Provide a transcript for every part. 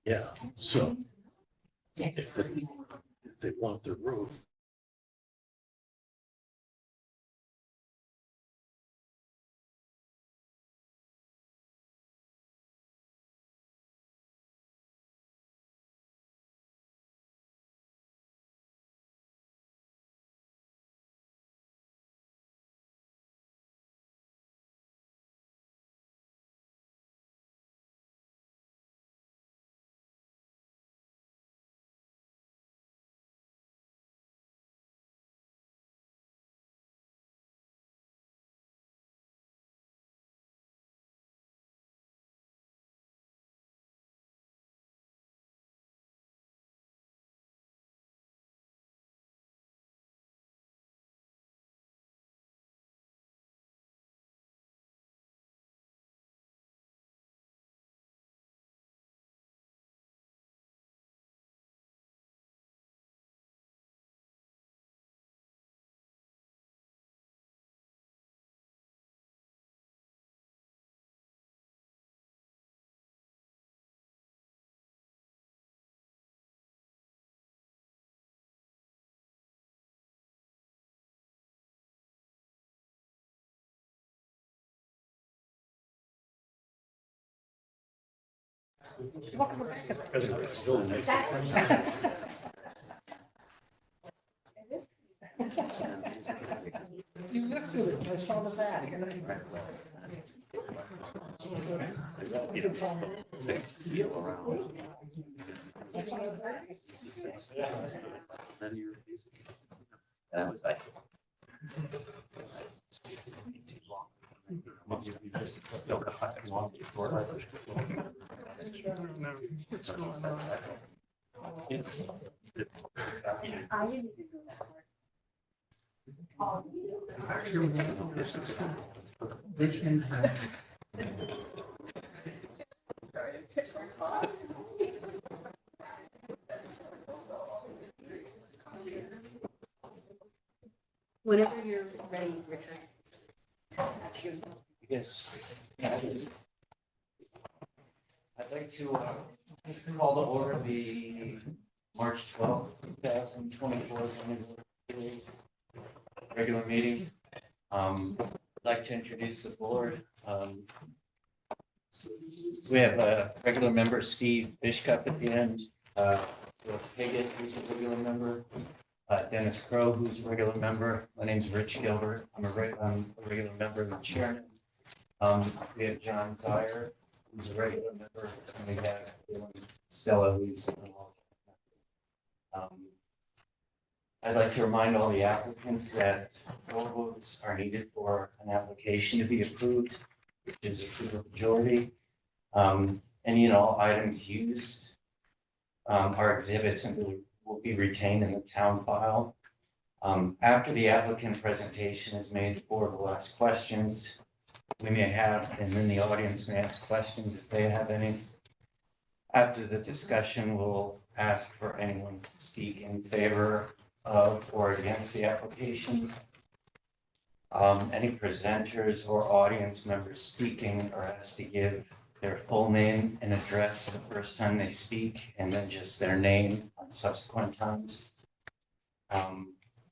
Yeah, so Yes. if they want the roof, it's really nice. You lifted it, I saw the back. Feel around. Then you're- That was like. What's going on? I didn't even know that part. Actually, this is Richmond. Whenever you're ready, Richard. Yes. I'd like to call to order the March 12th, 2024 regular meeting. I'd like to introduce the board. We have a regular member, Steve Bishcup, at the end. Bill Piggott, who's a regular member. Dennis Crow, who's a regular member. My name's Rich Gilbert. I'm a regular member of the chairman. We have John Zier, who's a regular member, and we have Stella, who's an alternate. I'd like to remind all the applicants that 4 votes are needed for an application to be approved, which is a supermajority. Any and all items used are exhibits and will be retained in the town file. After the applicant presentation is made, the board will ask questions we may have, and then the audience may ask questions if they have any. After the discussion, we'll ask for anyone to speak in favor of or against the application. Any presenters or audience members speaking are asked to give their full name and address the first time they speak, and then just their name on subsequent times.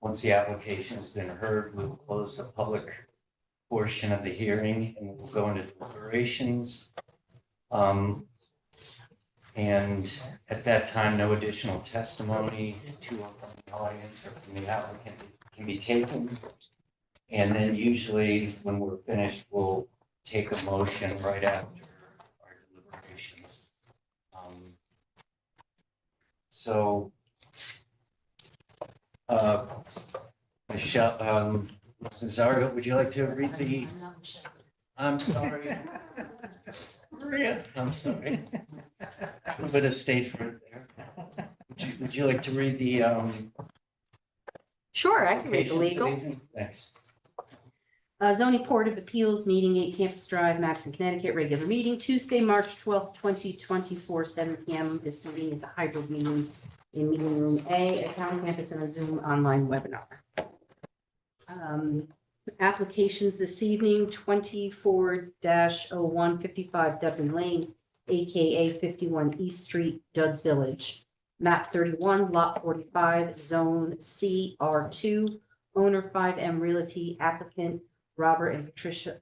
Once the application has been heard, we will close the public portion of the hearing and we'll go into deliberations. And at that time, no additional testimony to or from the audience or from the applicant can be taken. And then usually when we're finished, we'll take a motion right after our deliberations. Michelle, Mrs. Zargo, would you like to read the? I'm sorry. Maria, I'm sorry. A little bit of stage fright there. Would you like to read the? Sure, I can read the legal. Thanks. Zoning Board of Appeals, meeting 8 Campus Drive, Madison, Connecticut, regular meeting, Tuesday, March 12th, 2024, 7 p.m. This meeting is a hybrid meeting in meeting room A at town campus and a Zoom online webinar. Applications this evening, 24-0155 Dublin Lane, AKA 51 East Street, Dudds Village. Map 31, Lot 45, Zone C, R2. Owner 5M Realty, applicant Robert and Patricia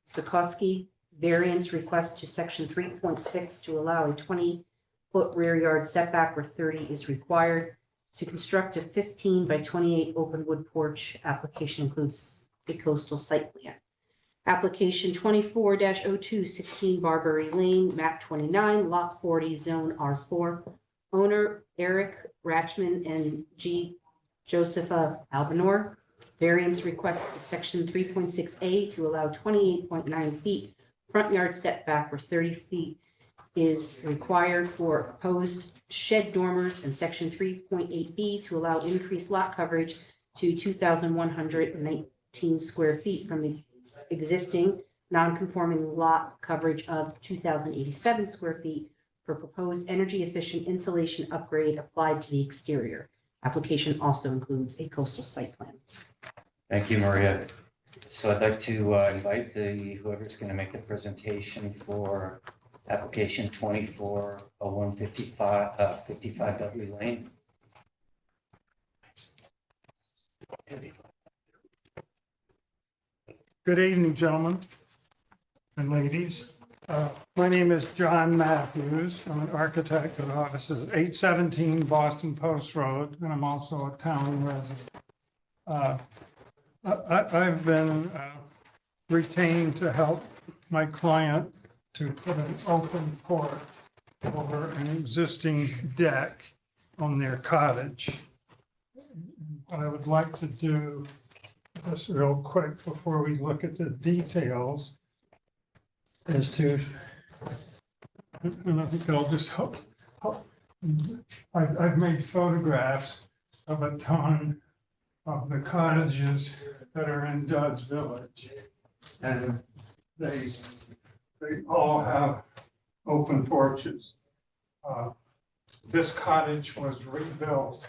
Sikorsky. Variance request to section 3.6 to allow a 20-foot rear yard setback where 30 is required. To construct a 15 by 28 open wood porch. Application includes a coastal site plan. Application 24-02, 16 Barbary Lane, map 29, lot 40, zone R4. Owner Eric Ratchman and G. Josepha Albanor. Variance request to section 3.6A to allow 28.9 feet front yard setback where 30 feet is required for proposed shed dormers, and section 3.8B to allow increased lot coverage to 2,119 square feet from the existing non-conforming lot coverage of 2,087 square feet for proposed energy efficient insulation upgrade applied to the exterior. Application also includes a coastal site plan. Thank you, Maria. So I'd like to invite whoever's going to make the presentation for application 540155 W Lane. Good evening, gentlemen and ladies. My name is John Matthews. I'm an architect at offices at 817 Boston Post Road, and I'm also a town resident. I've been retained to help my client to put an open porch over an existing deck on their cottage. What I would like to do, just real quick before we look at the details, is to, and I think I'll just I've made photographs of a ton of the cottages that are in Dudds Village. And they all have open porches. This cottage was rebuilt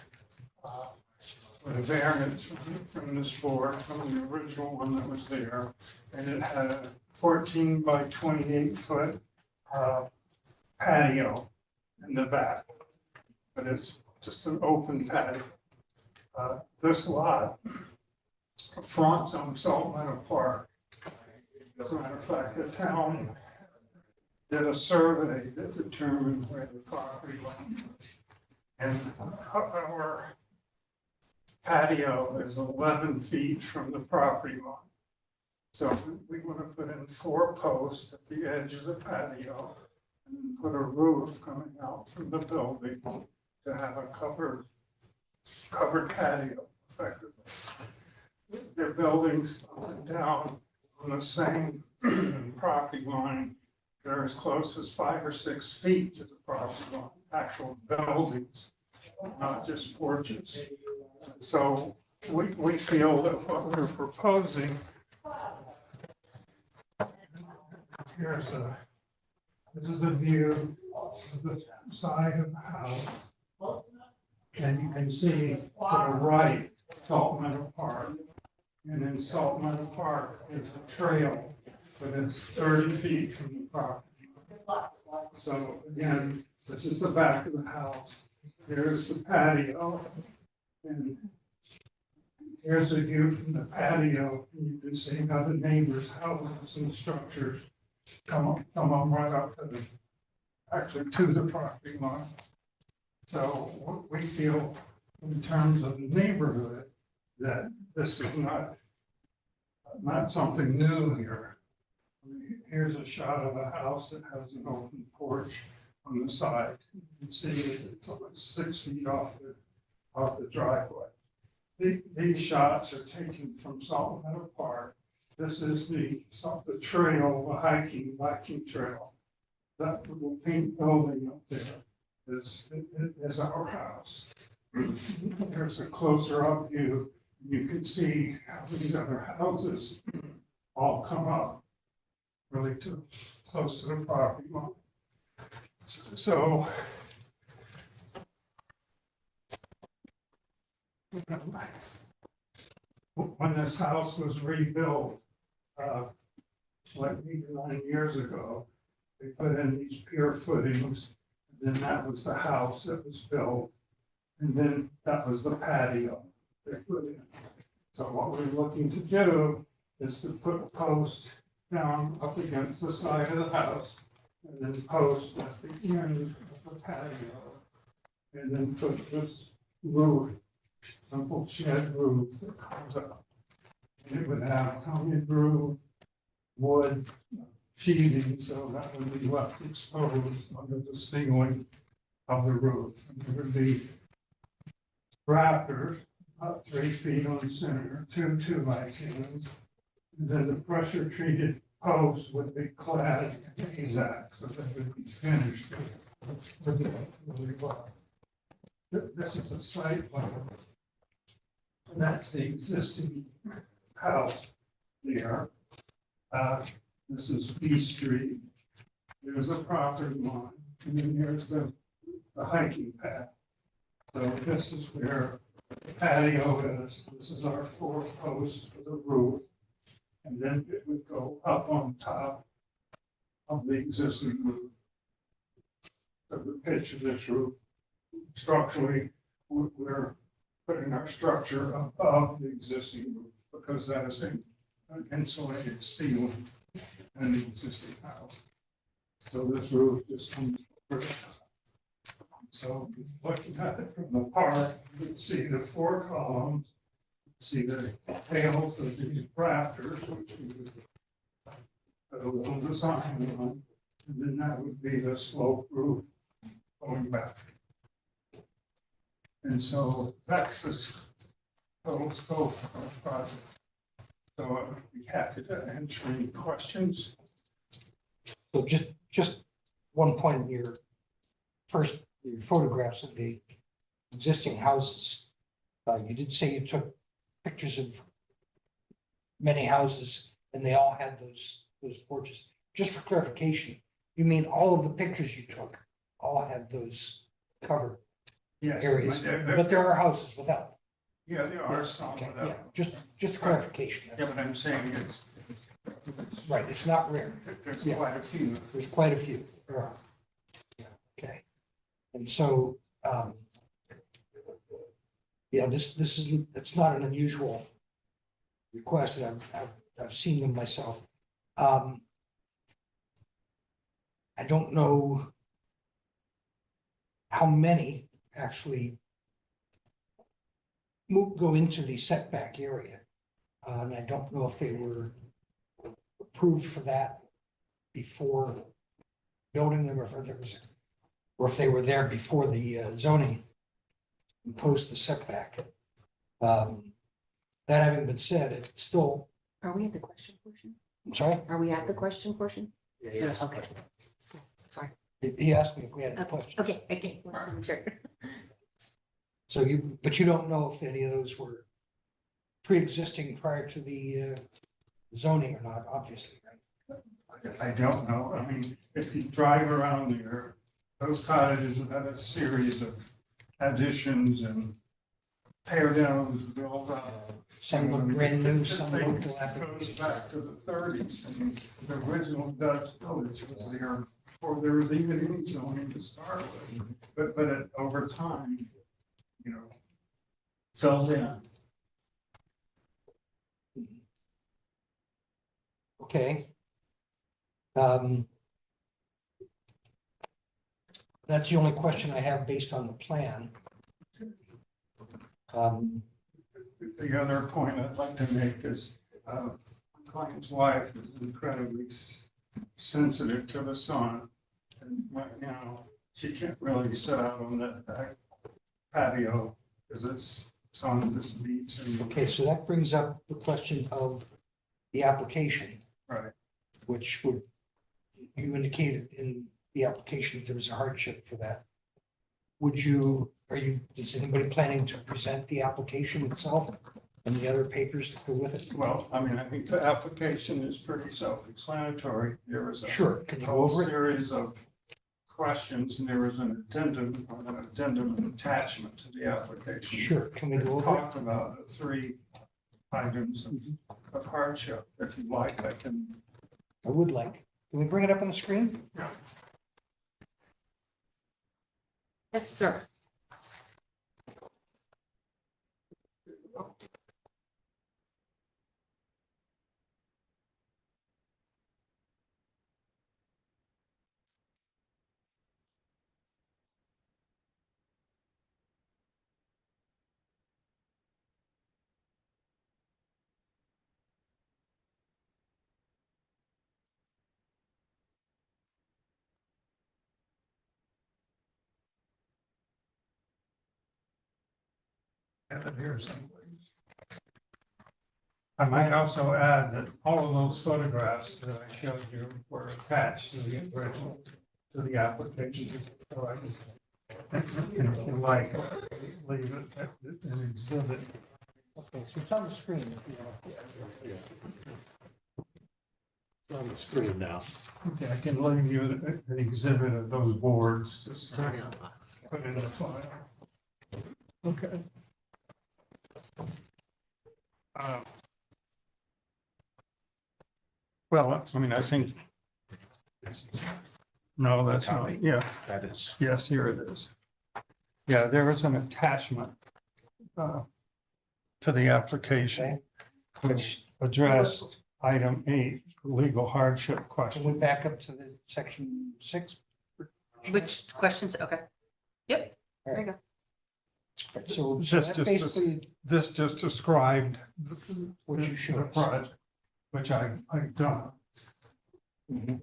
with a variance from this board, from the original one that was there. And it had a 14 by 28 foot patio in the back, but it's just an open patio. This lot fronts on Salt Meadow Park. As a matter of fact, the town did a survey that determined where the property went. And our patio is 11 feet from the property line. So we want to put in 4 posts at the edge of the patio and put a roof coming out from the building to have a covered patio effectively. Their buildings down on the same property line. They're as close as 5 or 6 feet to the property line, actual buildings, not just porches. So we feel that what we're proposing, this is a view of the side of the house. And you can see to the right, Salt Meadow Park. And in Salt Meadow Park, there's a trail, but it's 30 feet from the property. So again, this is the back of the house. Here's the patio. And here's a view from the patio. And you can see how the neighbors' houses and structures come up right up to the property line. So we feel in terms of the neighborhood that this is not something new here. Here's a shot of a house that has an open porch on the side. You can see it's about 6 feet off the driveway. These shots are taken from Salt Meadow Park. This is the trail, the hiking trail. That little pink building up there is our house. There's a closer up view. You can see how these other houses all come up really too close to the property line. So when this house was rebuilt, like 8 or 9 years ago, They put in these pier footings, and then that was the house that was built. And then that was the patio they put in. So what we're looking to do is to put a post down up against the side of the house, and then post at the end of the patio. And then put this roof, simple shed roof that comes up. And it would have tongue roof, wood, sheathing, so that would be left exposed under the ceiling of the roof. And there would be rafters, about 3 feet on center, two 2x10s. And then the pressure treated posts would be clad in AZAC, so that would be finished. This is a site plan. That's the existing house there. This is B Street. There's a property line, and then there's the hiking path. So this is where the patio is. This is our 4 posts for the roof. And then it would go up on top of the existing roof. So the pitch of this roof, structurally, we're putting our structure above the existing roof because that is an insulated ceiling in the existing house. So this roof just comes over the top. So looking at it from the park, you can see the 4 columns, see the tails of these rafters, which we would put a little design on, and then that would be the slope roof going back. And so that's the total scope of the project. So I'd be happy to answer any questions. So just one point in your first, your photographs of the existing houses. You did say you took pictures of many houses and they all had those porches. Just for clarification, you mean all of the pictures you took all had those covered Yes. areas, but there are houses without. Yeah, there are Yes, some okay, without. yeah, just a clarification. Yeah, but I'm saying Right, it's not rare. there's Yeah. quite a few. There's quite a few. There are. Yeah, okay. And so, yeah, this is, it's not an unusual request, and I've seen them myself. I don't know how many actually go into the setback area. And I don't know if they were approved for that before building them, or if there was, or if they were there before the zoning imposed the setback. That having been said, it's still, Are we at the question portion? I'm sorry, Are we at the question portion? yes. Okay. Sorry. He asked me if we had any questions. Okay. Sure. So but you don't know if any of those were pre-existing prior to the zoning or not, obviously, right? I don't know. I mean, if you drive around there, those cottages have had a series of additions and tear downs, build up. Some look brand new, some look It goes dilapidated. back to the 30s. And the original Dutch village was there before there was even any zoning to start with. But it, over time, you know, filled in. Okay. That's the only question I have based on the plan. The other point I'd like to make is, my client's wife is incredibly sensitive to the sun. And right now, she can't really sit out on that back patio because it's sun just beats and. Okay, so that brings up the question of the application, Right. which would, you indicated in the application that there was a hardship for that. Is anybody planning to present the application itself and the other papers that go with it? Well, I mean, I think the application is pretty self-explanatory. There was a Sure, can you go whole over it? series of questions, and there was an addendum, an attachment to the application. Sure, can we It go over it? talked about the 3 items of hardship. If you like, I can. I would like. Can we bring it up on the screen? Yes, sir. Have it here someplace. I might also add that all of those photographs that I showed you were attached to the original, to the application. So I can, if you like, leave it as an exhibit. Okay, so it's on the screen. If you want. It's on the screen now. Okay, I can leave you an exhibit of those boards. Just It's already on. put in the file. Okay. Well, I mean, I think, no, that's not, yeah, That is. yes, here it is. Yeah, there was an attachment to the application, which addressed item 8, legal hardship Can we question. back up to the section 6? Which questions? Okay. Yep. All There you right. go. So Just- that basically This just described what you the showed us. project, which I've done. Mhm.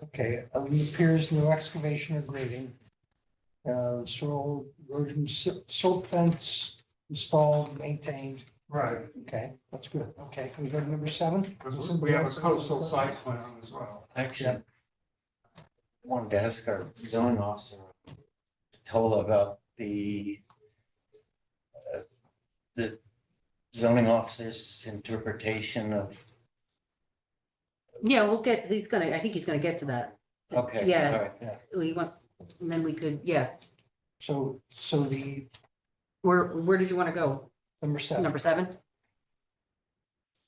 Okay, it appears no excavation or grading. Soil erosion, silt fence installed, maintained. Right. Okay, that's good. Okay, can we go to number 7? We have a coastal site plan as well. Actually, I wanted to ask our zoning officer, Tola, about the zoning officer's interpretation of, Yeah, I think he's gonna get to that. okay. Yeah. All right. He wants, and then we could, yeah. So the Where did you want to go? number 7. Number 7?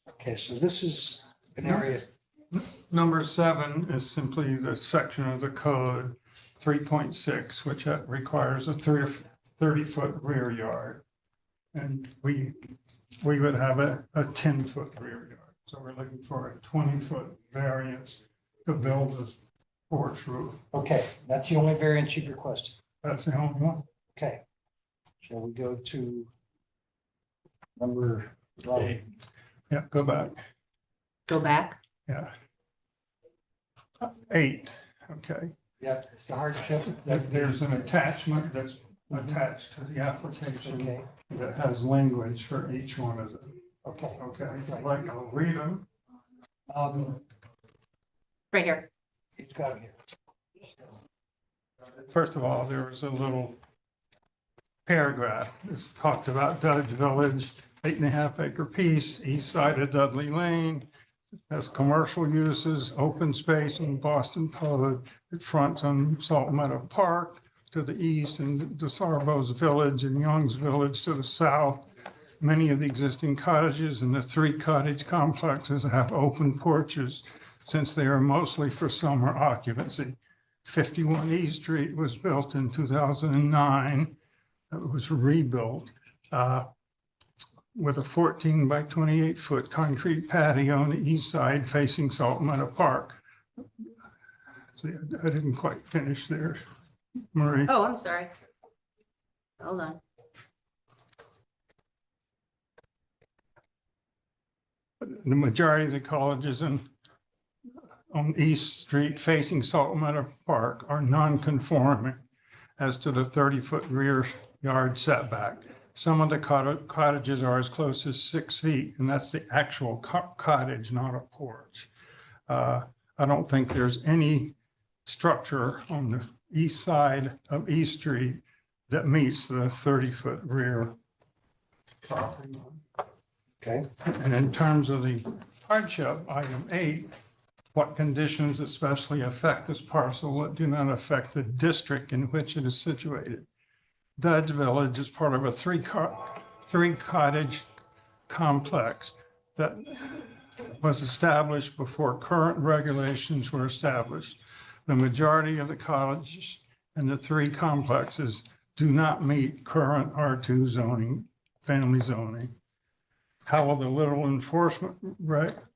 Okay, so this is an area, Number 7 is simply the section of the code 3.6, which requires a 30-foot rear yard. And we would have a 10-foot rear yard. So we're looking for a 20-foot variance to build this porch roof. okay, that's the only variance you've requested. That's the only one. Okay. Shall we go to number 8? Yeah, go back. Go back. Yeah. 8, okay. Yes, it's the hardship. There's an attachment that's attached to the application Okay, that has language for each one of them. okay. Okay, like I'll read them. Right here. It's got it here. First of all, there was a little paragraph that talked about Dudge Village, 8.5 acre piece, east side of Dudley Lane. Has commercial uses, open space in Boston Code. It fronts on Salt Meadow Park to the east and DeSarbo's Village and Young's Village to the south. Many of the existing cottages in the 3 cottage complexes have open porches since they are mostly for summer occupancy. 51 East Street was built in 2009. It was rebuilt with a 14 by 28 foot concrete patio on the east side facing Salt Meadow Park. See, I didn't quite finish there, Marie. Oh, I'm sorry. Hold on. The majority of the colleges on East Street facing Salt Meadow Park are non-conforming as to the 30-foot rear yard setback. Some of the cottages are as close as 6 feet, and that's the actual cottage, not a porch. I don't think there's any structure on the east side of East Street that meets the 30-foot rear property line. Okay, And in terms of the hardship, item 8, what conditions especially affect this parcel that do not affect the district in which it is situated? Dudge Village is part of a three cottage complex that was established before current regulations were established. The majority of the cottages and the three complexes do not meet current R2 zoning, family zoning. How will the little enforcement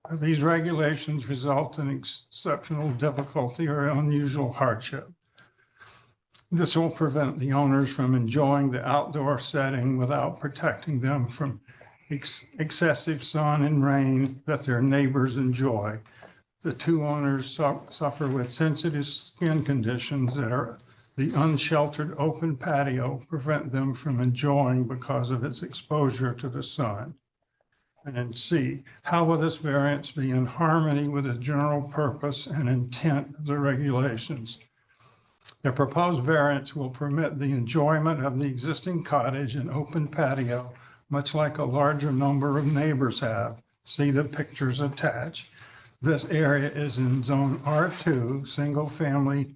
of these regulations result in exceptional difficulty or unusual hardship? This will prevent the owners from enjoying the outdoor setting without protecting them from excessive sun and rain that their neighbors enjoy. The two owners suffer with sensitive skin conditions that are the unsheltered open patio prevent them from enjoying because of its exposure to the sun. And then C, how will this variance be in harmony with the general purpose and intent of the regulations? The proposed variance will permit the enjoyment of the existing cottage and open patio, much like a larger number of neighbors have. See the pictures attached. This area is in zone R2, single family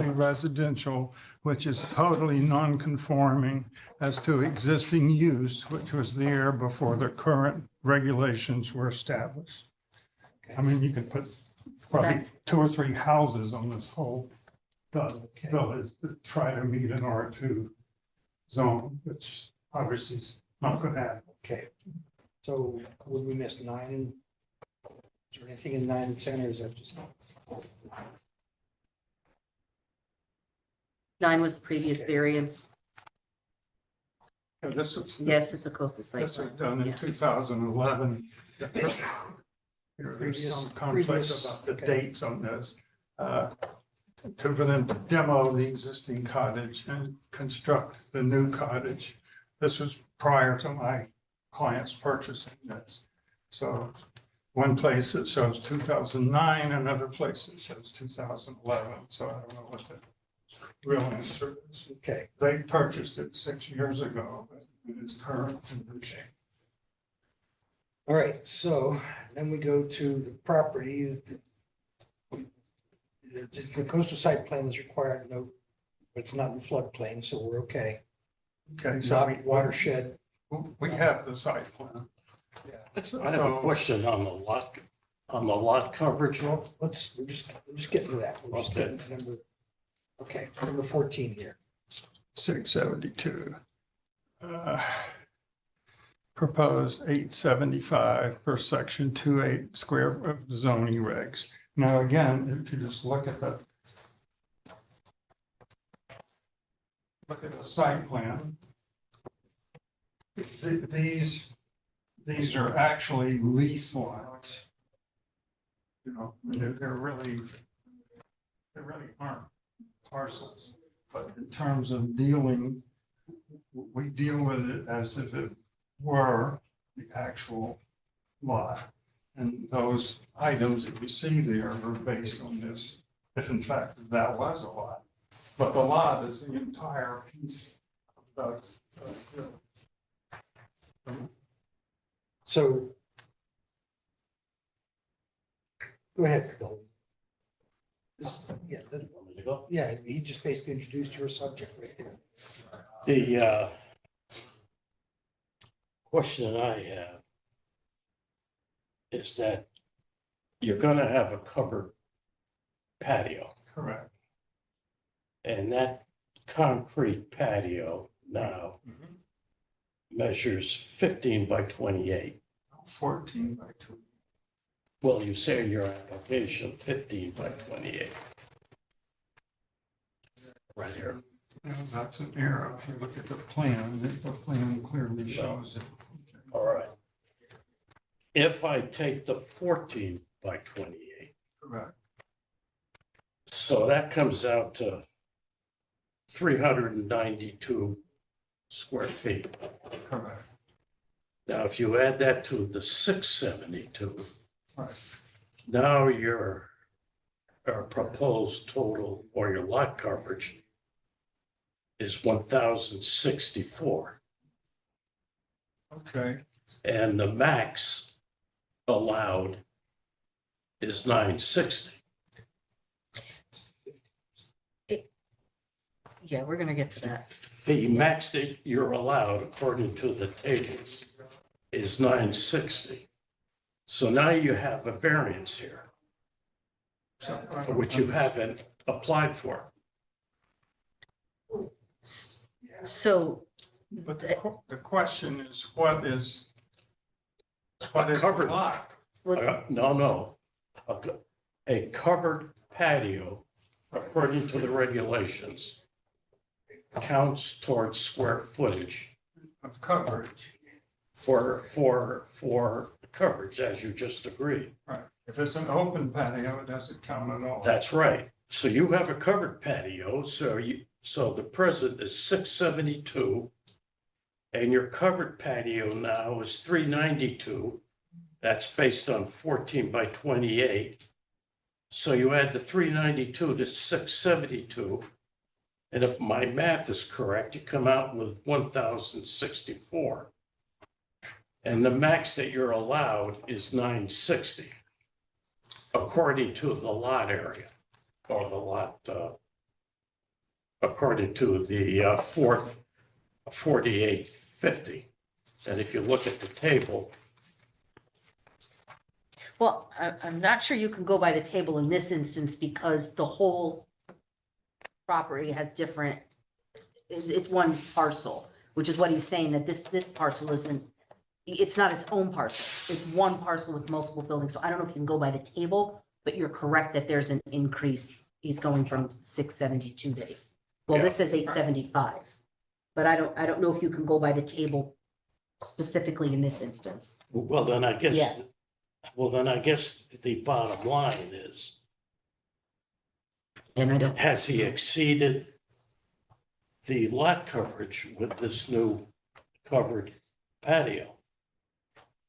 residential, which is totally non-conforming as to existing use, which was there before the current regulations were established. I mean, you could put probably 2 or 3 houses on this whole village to try to meet an R2 zone, which obviously is not going to happen. Okay, so would we miss 9 and, is there anything in 9 and 10, or is that just? 9 was the previous variance. Yeah, this was, Yes, it's a coastal site. this was plan. done in Yeah. 2011. There's some conflict Previous- about the okay. dates on this. For them to demo the existing cottage and construct the new cottage. This was prior to my clients purchasing this. So one place it shows 2009, another place it shows 2011. So I don't know what the real answer is. Okay, They purchased it 6 years ago, but it is current condition. all right, so then we go to the property. The coastal site plan is required, no, but it's not in floodplain, so we're okay. Okay, It's so not watershed. we have the site plan. I have a question on the lot coverage. We're just getting to that. We're just Okay. getting to number 14 here. 672. Proposed 875 per section 28 square of the zoning regs. Now, again, if you just look at the site plan, these are actually lease lots. You know, they're really aren't parcels, but in terms of dealing, we deal with it as if it were the actual lot. And those items that you see there are based on this, if in fact that was a lot. But the lot is the entire piece of So. Go ahead, Bill. Yeah, he just basically introduced your subject right there. The question that I have is that you're gonna have a covered patio, correct. and that concrete patio now measures 15 by 28. 14 by 2. Well, you say in your application 15 by 28. Right here. That's an error. If you look at the plan clearly shows it. All right. If I take the 14 by 28, Correct. so that comes out to 392 square feet. Correct. Now, if you add that to the 672, Right. now your proposed total or your lot coverage is 1,064. Okay. And the max allowed is 960. Yeah, we're gonna get to that. The max that you're allowed, according to the tables, is 960. So now you have a variance here, which you haven't applied for. So, But the question is, what is the Covered. lot? No. A covered patio, according to the regulations, counts towards square footage Of coverage, for coverage, as you just agreed. right? If it's an open patio, it doesn't count at all. That's right. So you have a covered patio, so the present is 672. And your covered patio now is 392. That's based on 14 by 28. So you add the 392 to 672. And if my math is correct, you come out with 1,064. And the max that you're allowed is 960, according to the lot area, or the lot, according to the fourth 4850. And if you look at the table, well, I'm not sure you can go by the table in this instance because the whole property has different, it's one parcel, which is what he's saying, that this parcel isn't, it's not its own parcel. It's one parcel with multiple buildings. So I don't know if you can go by the table, but you're correct that there's an increase. He's going from 672 to, well, this says 875. But I don't know if you can go by the table specifically in this instance. well, then I guess, Yeah. the bottom line is, And I don't, has he exceeded the lot coverage with this new covered patio?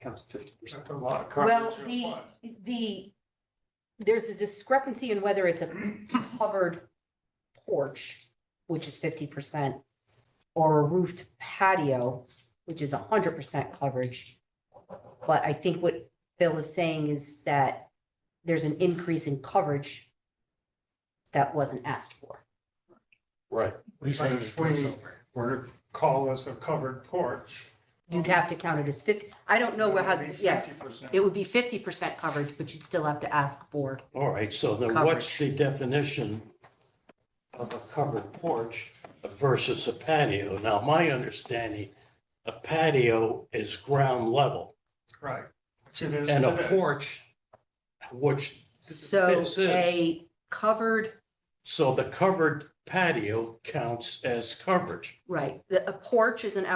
Counts 50%. That's a lot of well, coverage or what? there's a discrepancy in whether it's a covered porch, which is 50%, or a roofed patio, which is 100% coverage. But I think what Bill is saying is that there's an increase in coverage that wasn't asked for. Right. But if we were to call this a covered porch. You'd have to count it as 50. I don't know how, it would be yes, 50%. it would be 50% coverage, but you'd still have to ask for. All right, so then what's the definition of a covered porch versus a patio? Now, my understanding, a patio is ground level, Right. Which it is and a today. porch, which So this is. a covered, So the covered patio counts as coverage. right, a porch is an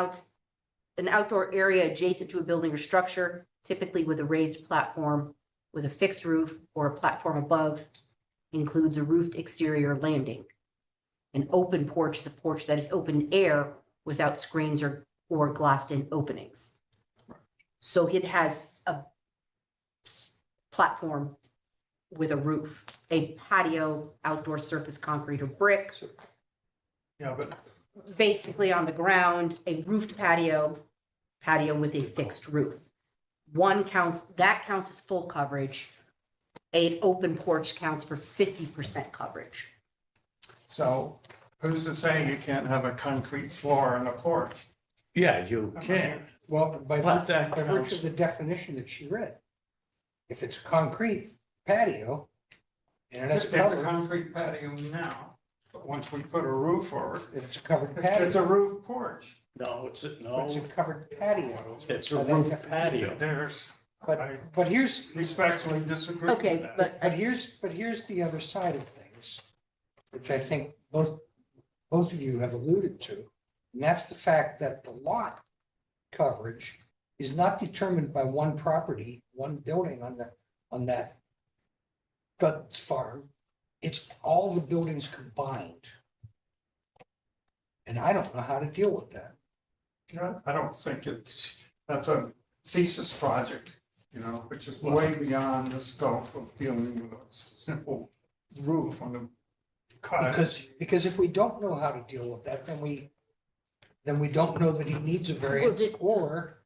outdoor area adjacent to a building or structure, typically with a raised platform with a fixed roof or a platform above, includes a roofed exterior landing. An open porch is a porch that is open air without screens or glassed-in openings. So it has a platform with a roof, a patio, outdoor surface concrete or brick, Yeah, but basically on the ground, a roofed patio with a fixed roof. That counts as full coverage. An open porch counts for 50% coverage. so who's to say you can't have a concrete floor and a porch? Yeah, you can. Well, by But that virtue counts. of the definition that she read, if it's a concrete patio and it's It's a covered, concrete patio now, but once we put a roof over it, if it's a covered it's patio, a roof porch. No, it's but no, it's a covered patio. it's a roof patio. There's, I But here's, respectfully disagree with Okay, that. but here's the other side of things, which I think both of you have alluded to. And that's the fact that the lot coverage is not determined by one property, one building on that Guts farm. It's all the buildings combined. And I don't know how to deal with that. Yeah, I don't think that's a thesis project, which is way beyond the scope of dealing with a simple roof on a cottage. Because if we don't know how to deal with that, then we don't know that he needs a variance, or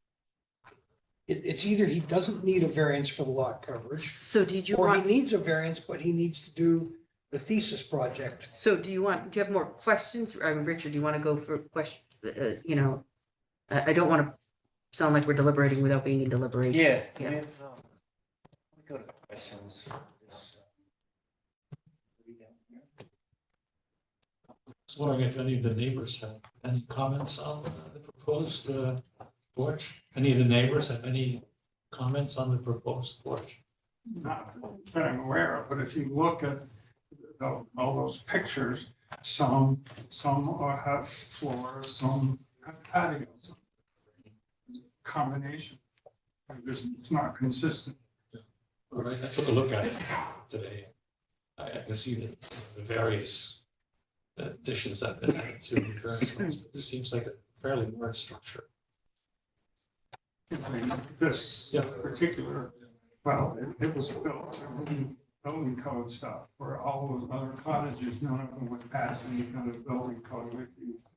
it's either he doesn't need a variance for the lot coverage, so did you or he want, needs a variance, but he needs to do the thesis project. so do you have more questions? Richard, do you want to go for question, I don't want to sound like we're deliberating without being in deliberation. Yeah. Yeah. we have, we go to questions. Just wondering if any of the neighbors have any comments on the proposed porch? Any of the neighbors have any comments on the proposed porch? Not that I'm aware of, but if you look at all those pictures, some have floors, some have patios. Combination. It's not consistent. All right, I took a look at it today. I can see the various additions that have been added to the various ones, but this seems like a fairly large structure. I mean, this Yeah. particular, well, it was built to meet building code stuff, where all those other cottages, none of them would pass any kind of building code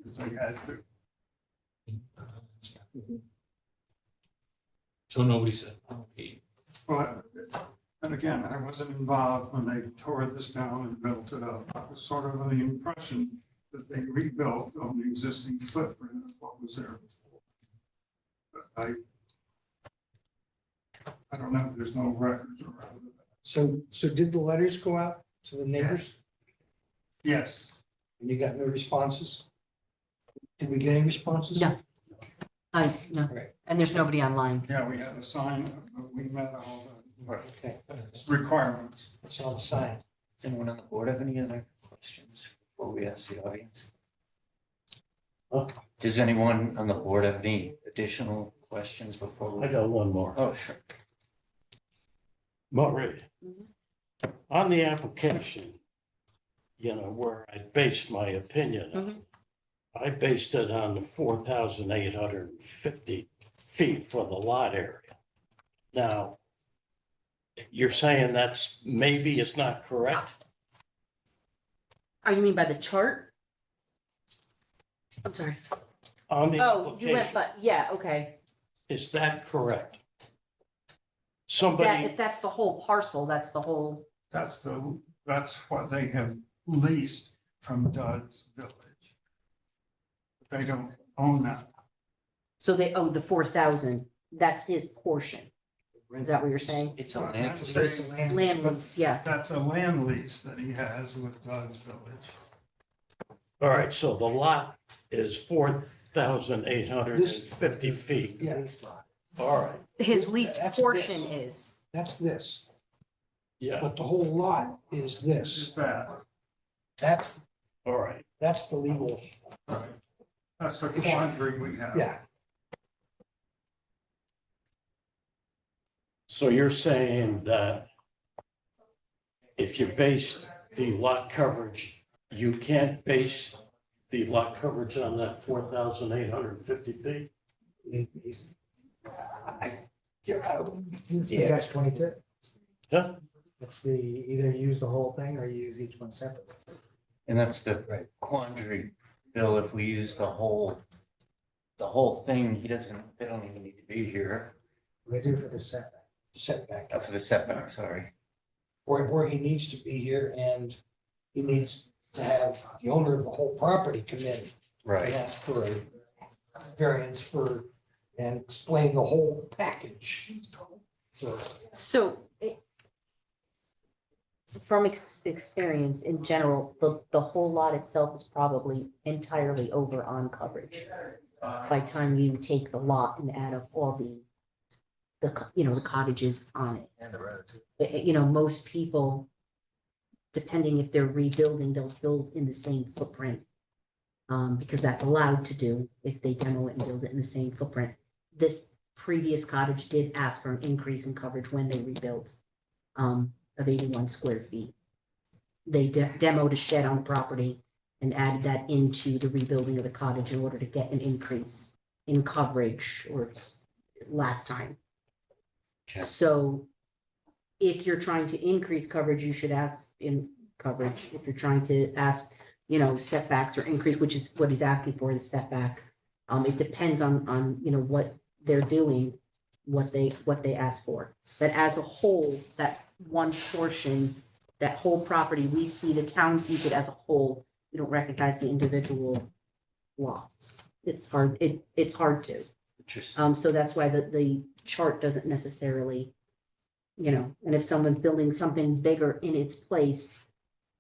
if they had to. So nobody said, oh, he, But, and again, I wasn't involved when they tore this down and built it up. I was sort of under the impression that they rebuilt on the existing footprint of what was there before. But I don't know, there's no records around it. So did the letters go out to the neighbors? Yes, And you got no responses? Did we get any responses? No. No, Right. and there's nobody online. yeah, we had a sign, but we met all Okay, the requirements. it's on the sign. Does anyone on the board have any other questions before we ask the audience? Does anyone on the board have any additional questions before we? I got one more. Oh, sure. Marie, Mhm. on the application, where I based my opinion on, I based it on the 4,850 feet for the lot area. Now, you're saying that's, maybe it's not correct? Oh, you mean by the chart? I'm sorry. On the Oh, you went, application, but, yeah, okay. is that correct? That, Somebody, if that's the whole parcel, that's the whole, That's what they have leased from Dodd's Village. But they don't own that. so they own the 4,000, that's his portion. Is that what you're saying? It's a land. That's lease. a- Land lease, yeah. That's a land lease that he has with Dodd's Village. all right, so the lot is 4,850 feet. Yeah, All right, His leased That's portion this. is, that's this, yeah, but the whole lot is It's this. that, That's, all right. that's the legal, right? That's the quandary we have. yeah. So you're saying that if you base the lot coverage, you can't base the lot coverage on that 4,850 feet? Yeah, Dash 22. Yeah, It's the, either use the whole thing or use each one separately. And that's the quandary, Bill, if we use the whole thing, they don't even need to be here, They do for the setback. setback, for the setback, sorry. where he needs to be here and he needs to have the owner of the whole property come in and Right. ask for a variance for, and explain the whole package. So, so from experience in general, the whole lot itself is probably entirely over on coverage. By the time you take the lot and add up all the cottages on it. And the road too. Most people, depending if they're rebuilding, they'll build in the same footprint. Because that's allowed to do if they demo it and build it in the same footprint. This previous cottage did ask for an increase in coverage when they rebuilt, of 81 square feet. They demoed a shed on the property and added that into the rebuilding of the cottage in order to get an increase in coverage or last time. Okay. So if you're trying to increase coverage, you should ask in coverage. If you're trying to ask, setbacks or increase, which is what he's asking for, is setback. It depends on what they're doing, what they ask for. But as a whole, that one portion, that whole property, we see, the town sees it as a whole. We don't recognize the individual lots. It's hard to. Interesting. So that's why the chart doesn't necessarily, and if someone's building something bigger in its place,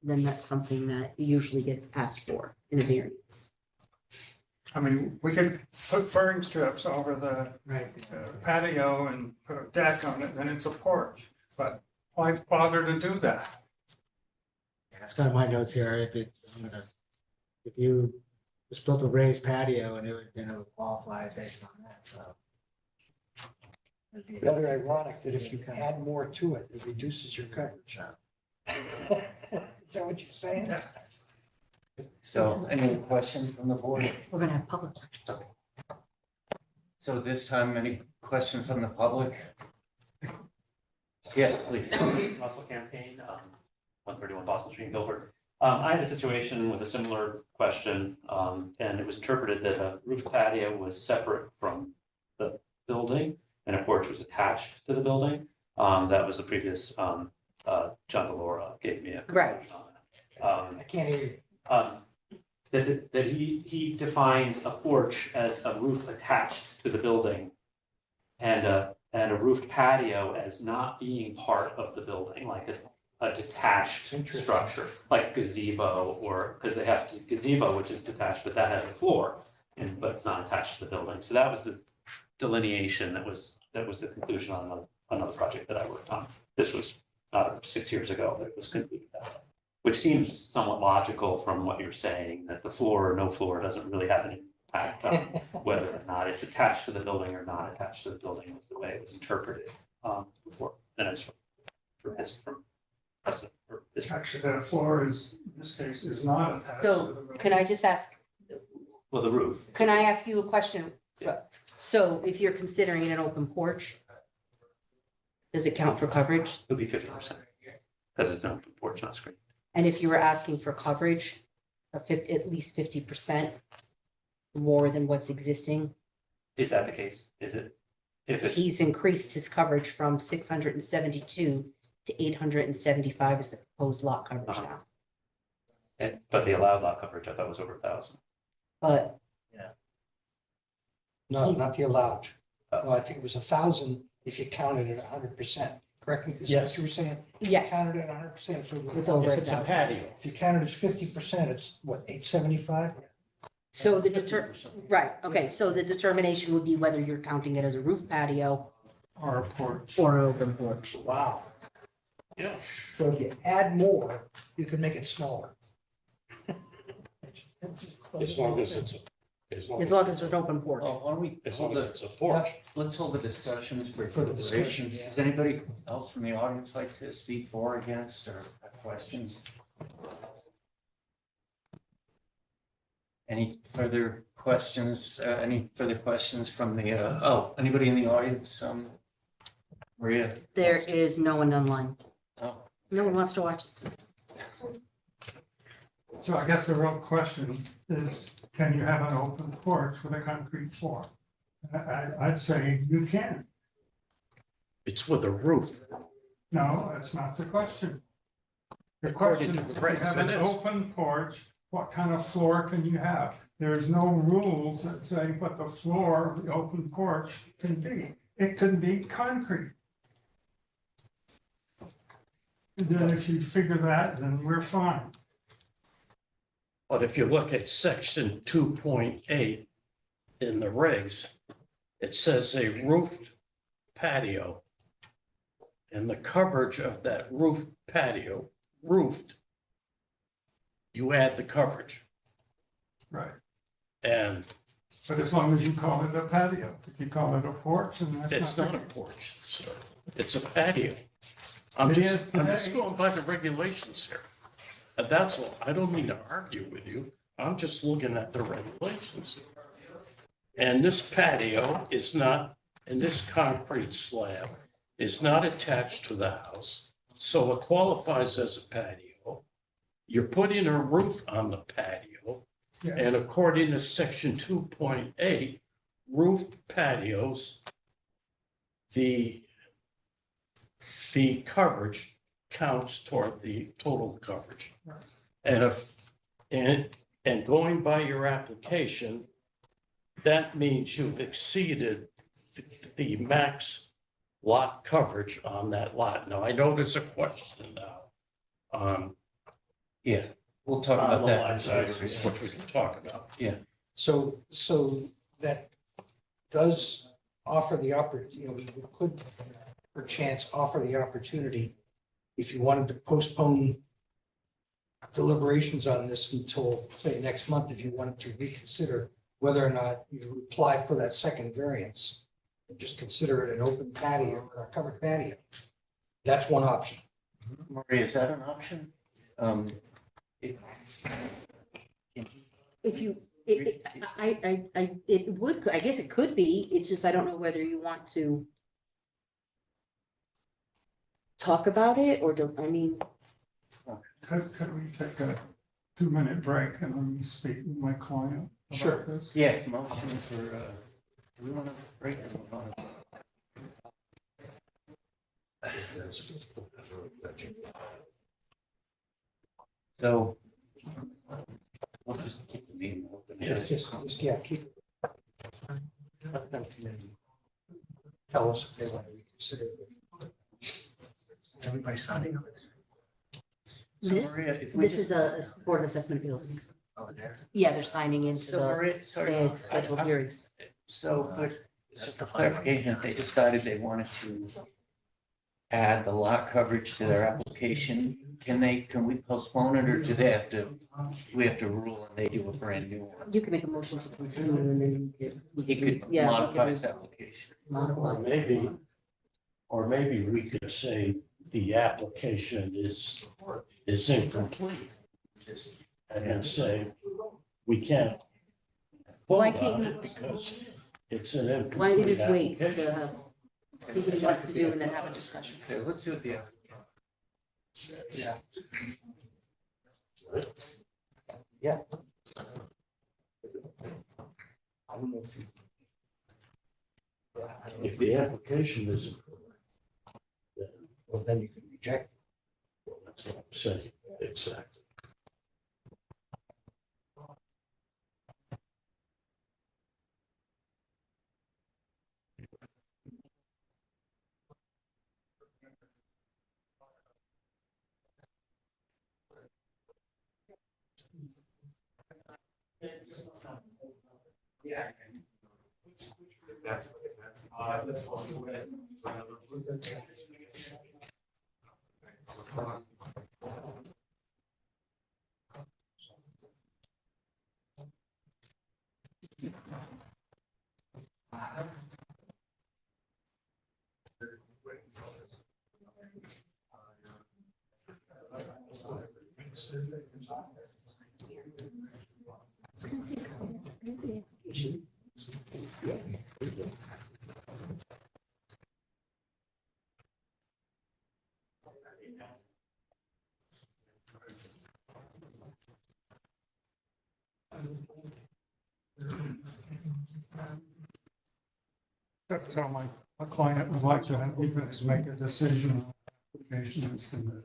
then that's something that usually gets asked for in a variance. I mean, we could put furring strips over the Right. patio and put a deck on it, then it's a porch. But why bother to do that? That's kind of my notes here. If you just built a raised patio and it would, qualify based on that, so. It'd be- Rather ironic that if you add more to it, it reduces your coverage. Is that what you're saying? So any questions from the board? We're gonna have public. So this time, any questions from the public? Yes, please. Russell Campaign, 131 Boston Street, Guilford. I had a situation with a similar question, and it was interpreted that a roof patio was separate from the building and a porch was attached to the building. That was the previous, John Delora gave me a. Right. I can't hear you. That he defined a porch as a roof attached to the building and a roofed patio as not being part of the building, like a detached Interesting. structure, like gazebo, or, because they have gazebo, which is detached, but that has a floor, but it's not attached to the building. So that was the delineation that was the conclusion on another project that I worked on. This was 6 years ago that it was concluded that way, which seems somewhat logical from what you're saying, that the floor or no floor doesn't really have any impact on whether or not it's attached to the building or not attached to the building, was the way it was interpreted before. Then it's for this. Actually, that floor is, in this case, is not attached to the So building. can I just ask, Well, the roof. can I ask you a question? Yeah. So if you're considering an open porch, does it count for coverage? It would be 50%, because it's an open porch, not screened. And if you were asking for coverage of at least 50% more than what's existing, Is that the case? Is it? If it's, he's increased his coverage from 672 to 875 is the proposed lot coverage Uh-huh. now. but the allowed lot coverage, I thought was over 1,000. But No, not the allowed. No, I think it was 1,000 if you counted it 100%. Correct me, is that what you were saying? yes, Counted it 100%. It's over If it's a 1,000. patio, If you counted it as 50%, it's what, 875? so right, okay, so the determination would be whether you're counting it as a roof patio Or a porch. or an open porch. Wow. yeah. So if you add more, you can make it smaller. As long as it's, As long as it's an open porch. Well, why don't we as hold long as the, it's a porch. let's hold the discussions for For the discussion, deliberations. yeah. Does anybody else from the audience like to speak for or against or have questions? Any further questions, from the, anybody in the audience? Maria? There is no one online. Oh, No one wants to watch us tonight. So I guess the real question is, can you have an open porch with a concrete floor? I'd say you can. It's with a roof. No, that's not the question. The According question to is, the if you regs, have it an is. open porch, what kind of floor can you have? There's no rules that say what the floor of the open porch can be. It can be concrete. And then if you figure that, then we're fine. But if you look at section 2.8 in the regs, it says a roofed patio. And the coverage of that roof patio, roofed, you add the coverage. Right. And But as long as you call it a patio, if you call it a porch, and that's it's not. not a porch, sir. It's a patio. I'm It just is today. going by the regulations here. And that's all. I don't mean to argue with you. I'm just looking at the regulations. And this patio is not, and this concrete slab is not attached to the house. So it qualifies as a patio. You're putting a roof on the patio. Yes. And according to section 2.8, roofed patios, the coverage counts toward the total coverage. Right. And if, and going by your application, that means you've exceeded the max lot coverage on that lot. Now, I know there's a question now on Yeah, we'll talk on about the that. lot sizes, which we can talk about. So that does offer the we could perchance offer the opportunity, if you wanted to postpone deliberations on this until, say, next month, if you wanted to reconsider whether or not you apply for that second variance, just consider it an open patio or a covered patio. That's one option. Maria, is that an option? It- If you, it would, I guess it could be, it's just I don't know whether you want to talk about it or do, I mean, Could we take a 2-minute break and let me speak with my client Sure. about this? Yeah, motion for, do we want to break it? So we'll just keep the meeting open. Yeah. Just, keep it. Let them come in and tell us if they want to reconsider it. Is everybody signing over there? So this, Maria, if we this just- is a Board of Assessment Appeals. Over there? Yeah, they're signing into So the, Maria, sorry. the scheduled hearings. So, but, just for clarification, they decided they wanted to add the lot coverage to their application. Can we postpone it, or do they have to, we have to rule and they do a brand new one? You can make a motion to continue and then He could yeah, we modify can his application. modify. Or maybe we could say the application is incomplete. And then say, we can't Why vote can't on you- it because it's an incomplete Why don't you just wait application. to have, see what he wants to do and then have a discussion? Okay, let's see what the applicant says. Yeah. I don't know if you. If the application is, Well, then you can reject. that's what I'm saying, exactly. So my client would like to have you guys make a decision on the application that's submitted.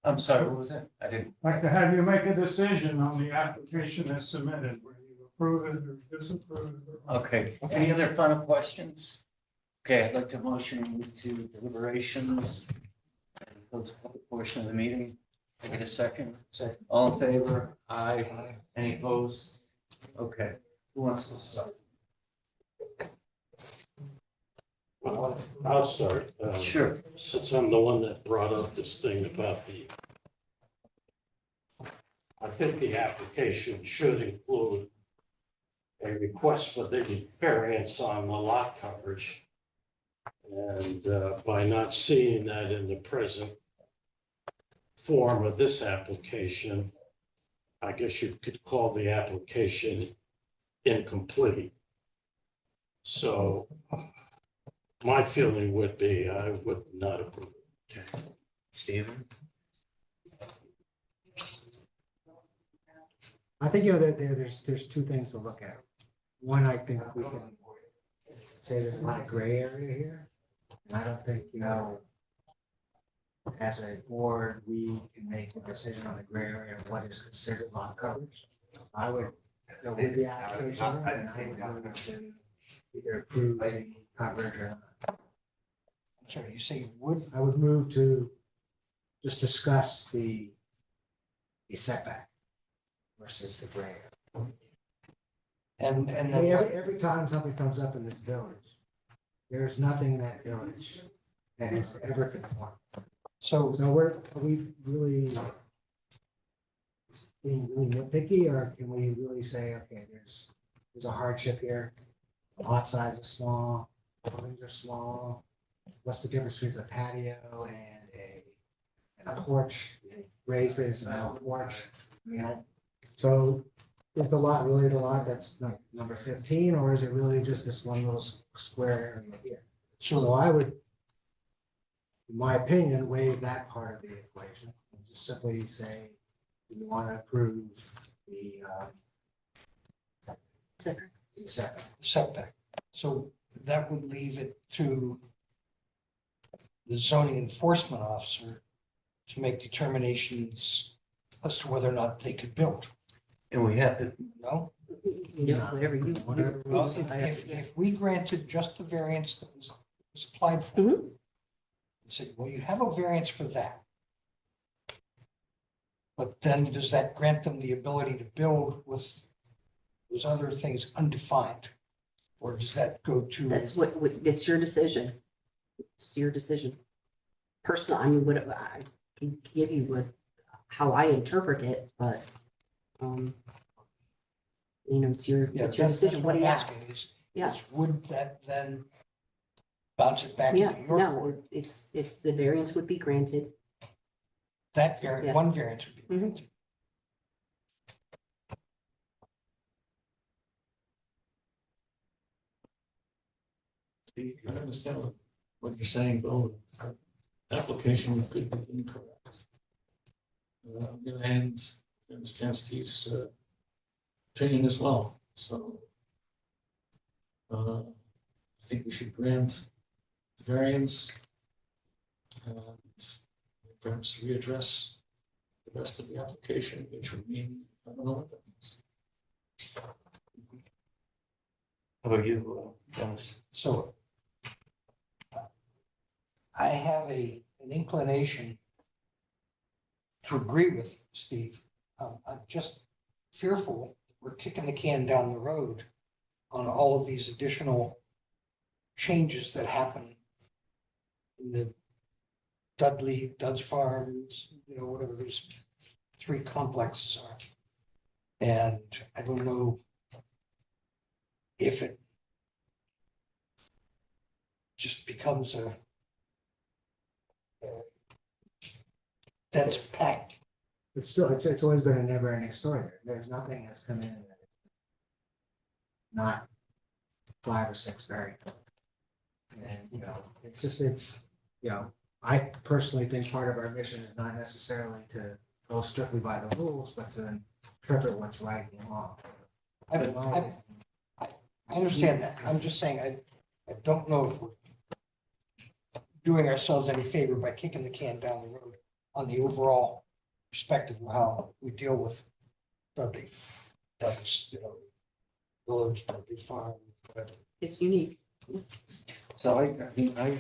I'm sorry, what was that? I didn't, Like to have you make a decision on the application that's submitted, whether you approve it or disapprove it. or- okay. Any other final questions? Okay, I'd like to motion to move to deliberations. Close the public portion of the meeting. Can I get a second? Second. All in favor? Aye. Any opposed? Okay, who wants to start? I'll start. Sure. Since I'm the one that brought up this thing about I think the application should include a request for the variance on the lot coverage. And by not seeing that in the present form of this application, I guess you could call the application incomplete. So my feeling would be I would not approve. Stephen? I think, there's two things to look at. One, I think we can say there's a lot of gray area here. And I don't think, as a board, we can make a decision on the gray area of what is considered lot coverage. I would with the application, and I would move to either approve the coverage or not. I'm sorry, you say would, I would move to just discuss the setback versus the grade. and I then mean, what? every time something comes up in this village, there's nothing in that village that has ever conformed. So, So are we really being really nitpicky, or can we really say, okay, there's a hardship here? Lot size is small, buildings are small. What's the difference between a patio and a porch? Raised is now a porch. So is the lot really the lot that's number 15, or is it really just this one little square area here? So I would, in my opinion, waive that part of the equation and just simply say we want to approve the setback. setback. So that would leave it to the zoning enforcement officer to make determinations as to whether or not they could build, And we have to, no? Yeah, whatever you. Whatever we Well, decide. if we granted just the variance that was applied for, Mhm. and said, well, you have a variance for that. But then does that grant them the ability to build with those other things undefined? Or does that go to? That's it's your decision. It's your decision. Personal, I mean, what, I can give you how I interpret it, but, it's your Yeah, decision. What do you I'm ask? asking is, Yeah. would that then bounce it back Yeah, into your no, court? it's, the variance would be granted. That variant, Yeah. one variance would be Mhm. granted. I understand what you're saying, though. Application could be incorrect. On the other hand, I understand Steve's opinion as well, so. I think we should grant the variance and perhaps readdress the rest of the application, which would mean, I don't know what that means. how about you, Dennis? So I have an inclination to agree with Steve. I'm just fearful we're kicking the can down the road on all of these additional changes that happen in the Dud's Farms, whatever these three complexes are. And I don't know if it just becomes a dense packed. It's still, it's always been a never ending story. There's nothing that's come in that is not 5 or 6 variants. And, it's just, I personally think part of our mission is not necessarily to go strictly by the rules, but to interpret what's right and wrong. I understand that. I'm just saying, I don't know if we're doing ourselves any favor by kicking the can down the road on the overall perspective of how we deal with Dudley. That's, village, Dudley Farm, whatever. It's unique. So I mean, I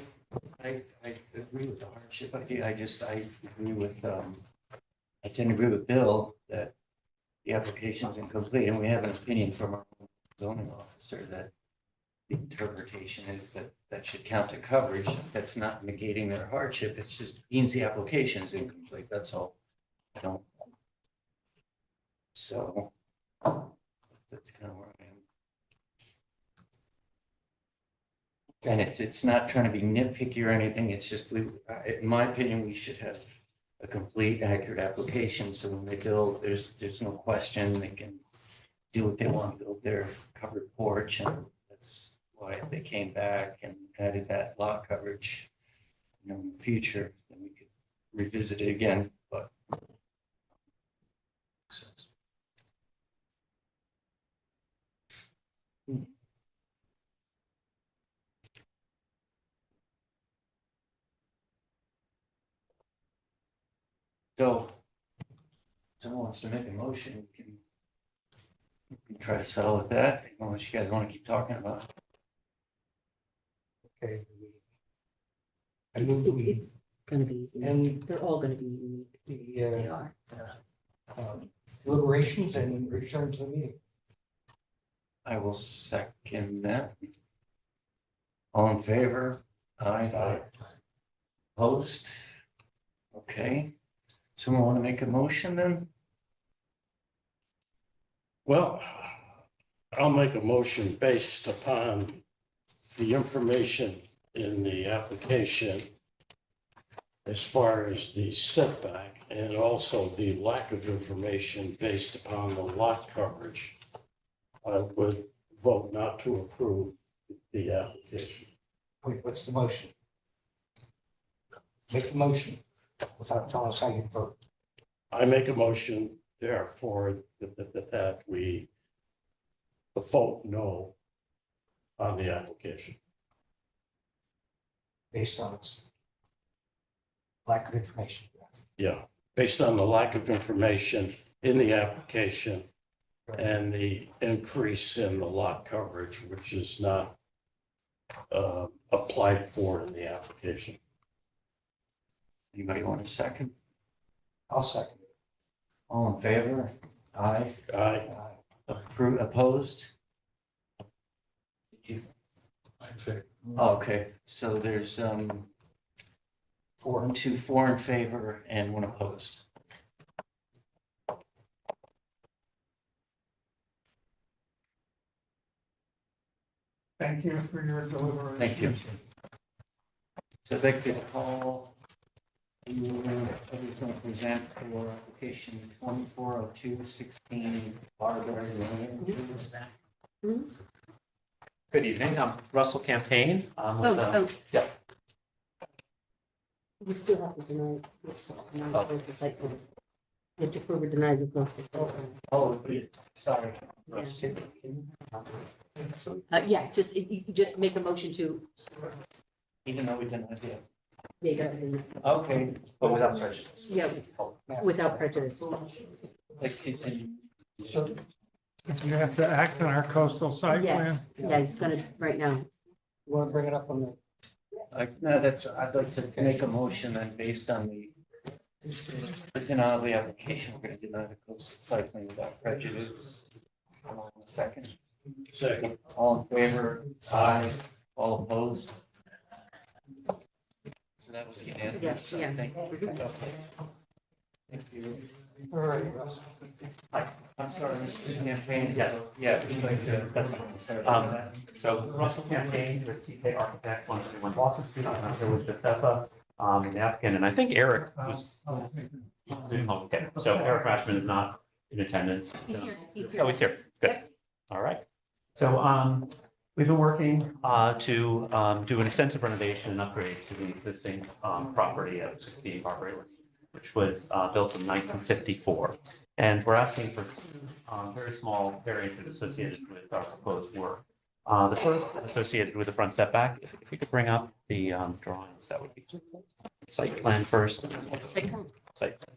agree with the hardship idea. I agree with, I tend to agree with Bill that the application is incomplete, and we have an opinion from our zoning officer that the interpretation is that should count to coverage. That's not negating their hardship. It's just means the application is incomplete. That's all. I don't. So that's kind of where I am. And it's not trying to be nitpicky or anything. It's just, in my opinion, we should have a complete, accurate application. So when they build, there's no question. They can do what they want, build their covered porch, and that's why they came back and added that lot coverage. In the future, then we could revisit it again, but. Makes sense. So, someone wants to make a motion, we can We can try to settle with that, unless you guys want to keep talking about it. Okay. I move we, It's gonna be, and they're all gonna be unique. the They are. deliberations and return to the meeting. I will second that. All in favor? Aye. Opposed? Okay. Someone want to make a motion then? Well, I'll make a motion based upon the information in the application as far as the setback and also the lack of information based upon the lot coverage. I would vote not to approve the application. Wait, what's the motion? Make the motion without telling us how you vote. I make a motion, therefore, that we vote no on the application. Based on its lack of information. Yeah, based on the lack of information in the application and the increase in the lot coverage, which is not applied for in the application. Anybody want a second? I'll second it. All in favor? Aye. Aye. Opposed? Did you- I'm fair. Okay, so there's 4 in favor and 1 opposed. Thank you for your deliberation. Thank you. So I'd like to call who's going to present for application 240216 Barbary Lane. Good evening, I'm Russell Campaign. I'm with, Oh. yeah. We still have to deny, the site plan. You have to prove or deny the site plan. Oh, sorry. Yeah, just, you just make a motion to, Even though we didn't have the, okay, But without prejudice. yeah, without prejudice. like, continue. So, You have to act on our coastal site plan. Yes, yeah, he's gonna, right now. you want to bring it up on the, No, I'd like to make a motion and based on the denial of the application, we're going to deny the coastal site plan without prejudice. Hold on a second. Second. All in favor? Aye. All opposed? So that was unanimous. Yes, yeah. Thank you. Thank you. all right, Russ. I'm sorry, Mr. Campaign. Yes. Yeah. we'd like to- That's fine. So Russell Campaign with CK Architect, 131 Boston Street, I'm here with Josefa, the applicant, and I think Eric was. Okay, so Eric Rashman is not in attendance. He's here, he's Oh, here. he's here, good, all right. So, we've been working, to, do an extensive renovation and upgrade to the existing, property at 16 Barbary Lane, which was, built in 1954. And we're asking for, very small variances associated with our proposed work. The first is associated with the front setback. If we could bring up the, drawings, that would be site plan first. Second. Site. plan.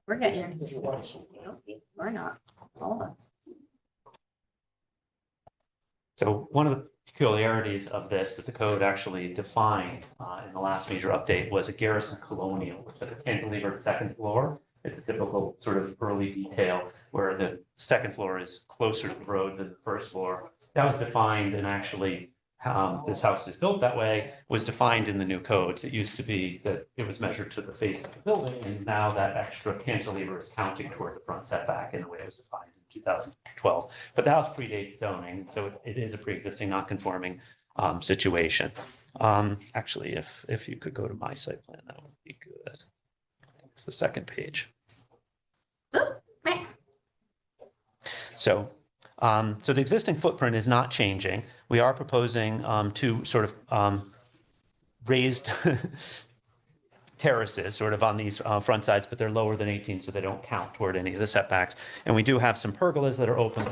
We're getting there. Nope, we're not. Hold on. So one of the peculiarities of this that the code actually defined in the last major update was a garrison colonial, which had a cantilevered second floor. It's a typical sort of early detail where the second floor is closer to the road than the first floor. That was defined and actually this house is built that way, was defined in the new codes. It used to be that it was measured to the face of the building, and now that extra cantilever is counting toward the front setback in the way it was defined in 2012. But the house predates zoning, so it is a pre-existing non-conforming situation. Actually, if you could go to my site plan, that would be good. It's the second page. So the existing footprint is not changing. We are proposing two sort of raised terraces sort of on these front sides, but they're lower than 18, so they don't count toward any of the setbacks. And we do have some pergolas that are open,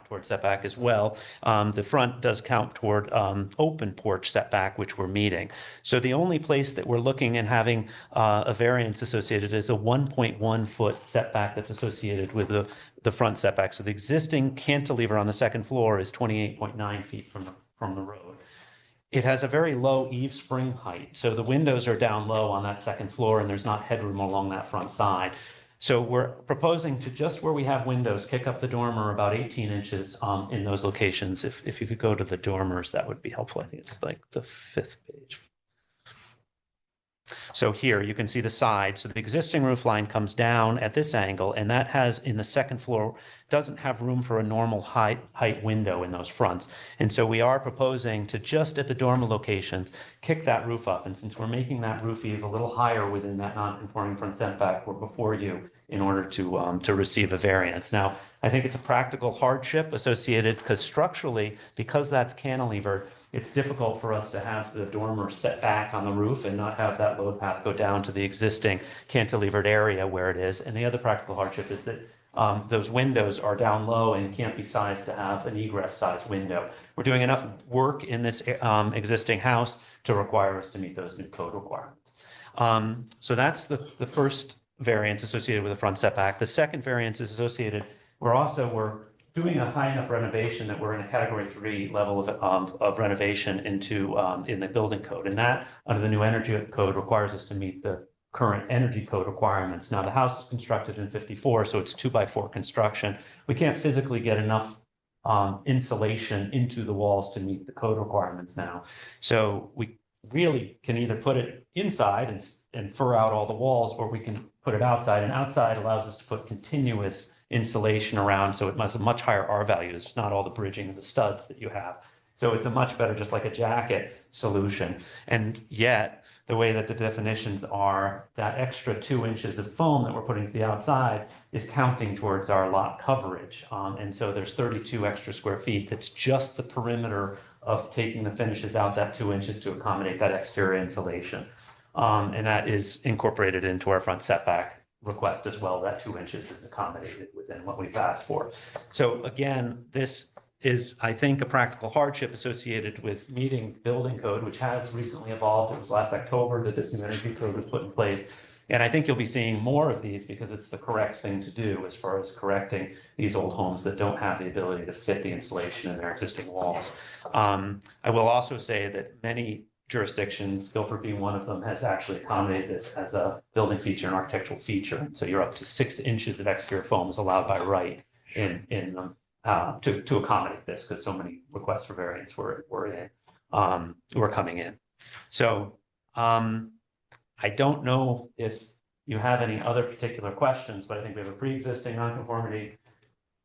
count toward setback as well. The front does count toward open porch setback, which we're meeting. So the only place that we're looking and having a variance associated is a 1.1 foot setback that's associated with the front setback. So the existing cantilever on the second floor is 28.9 feet from the road. It has a very low eave spring height, so the windows are down low on that second floor and there's not headroom along that front side. So we're proposing to, just where we have windows, kick up the dormer about 18 inches in those locations. If you could go to the dormers, that would be helpful. I think it's like the 5th page. So here you can see the side. So the existing roof line comes down at this angle, and that has, in the second floor, doesn't have room for a normal height window in those fronts. And so we are proposing to, just at the dormer locations, kick that roof up. And since we're making that roof eave a little higher within that non-conforming front setback, we're before you in order to receive a variance. Now, I think it's a practical hardship associated, because structurally, because that's cantilevered, it's difficult for us to have the dormer set back on the roof and not have that load path go down to the existing cantilevered area where it is. And the other practical hardship is that those windows are down low and can't be sized to have an egress size window. We're doing enough work in this existing house to require us to meet those new code requirements. So that's the first variance associated with the front setback. The second variance is associated, we're doing a high enough renovation that we're in a category 3 level of renovation in the building code. And that, under the new energy code, requires us to meet the current energy code requirements. Now, the house is constructed in 54, so it's 2x4 construction. We can't physically get enough insulation into the walls to meet the code requirements now. So we really can either put it inside and fur out all the walls, or we can put it outside. And outside allows us to put continuous insulation around, so it must have much higher R values. It's not all the bridging of the studs that you have. So it's a much better, just like a jacket solution. And yet, the way that the definitions are, that extra 2 inches of foam that we're putting to the outside is counting towards our lot coverage. And so there's 32 extra square feet. That's just the perimeter of taking the finishes out that 2 inches to accommodate that exterior insulation. And that is incorporated into our front setback request as well. That 2 inches is accommodated within what we've asked for. So again, this is, I think, a practical hardship associated with meeting building code, which has recently evolved. It was last October that this new energy code was put in place. And I think you'll be seeing more of these because it's the correct thing to do as far as correcting these old homes that don't have the ability to fit the insulation in their existing walls. I will also say that many jurisdictions, Guilford being one of them, has actually accommodated this as a building feature, an architectural feature. So you're up to 6 inches of exterior foam is allowed by right to accommodate this, because so many requests for variance were coming in. So I don't know if you have any other particular questions, but I think we have a pre-existing nonconformity.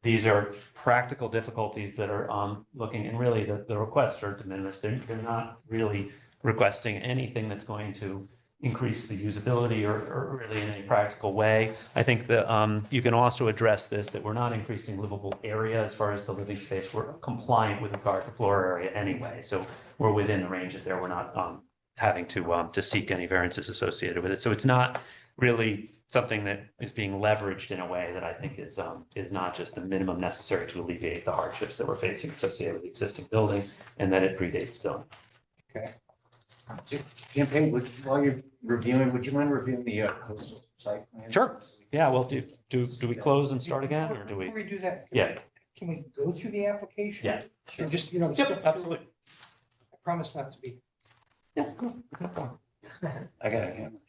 These are practical difficulties that are looking, and really the requests are de minimis. They're not really requesting anything that's going to increase the usability or really in any practical way. I think that you can also address this, that we're not increasing livable area as far as the living space. We're compliant with regard to floor area anyway. So we're within the ranges there. We're not having to seek any variances associated with it. So it's not really something that is being leveraged in a way that I think is not just the minimum necessary to alleviate the hardships that we're facing associated with the existing building, and that it predates zoning. Okay. Campaign, while you're reviewing, would you mind reviewing the coastal site plan? Sure. Yeah, well, do we close and start again, or do we? Before we do that, Yeah. can we go through the application? Yeah. And just, you know, Yep, step through it? absolutely. I promise not to be. I got a hammer.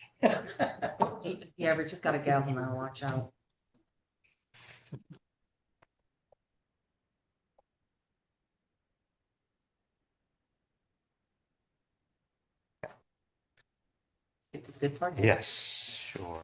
Yeah, we just got a gavel now, watch out. Get to the good parts. Yes, sure.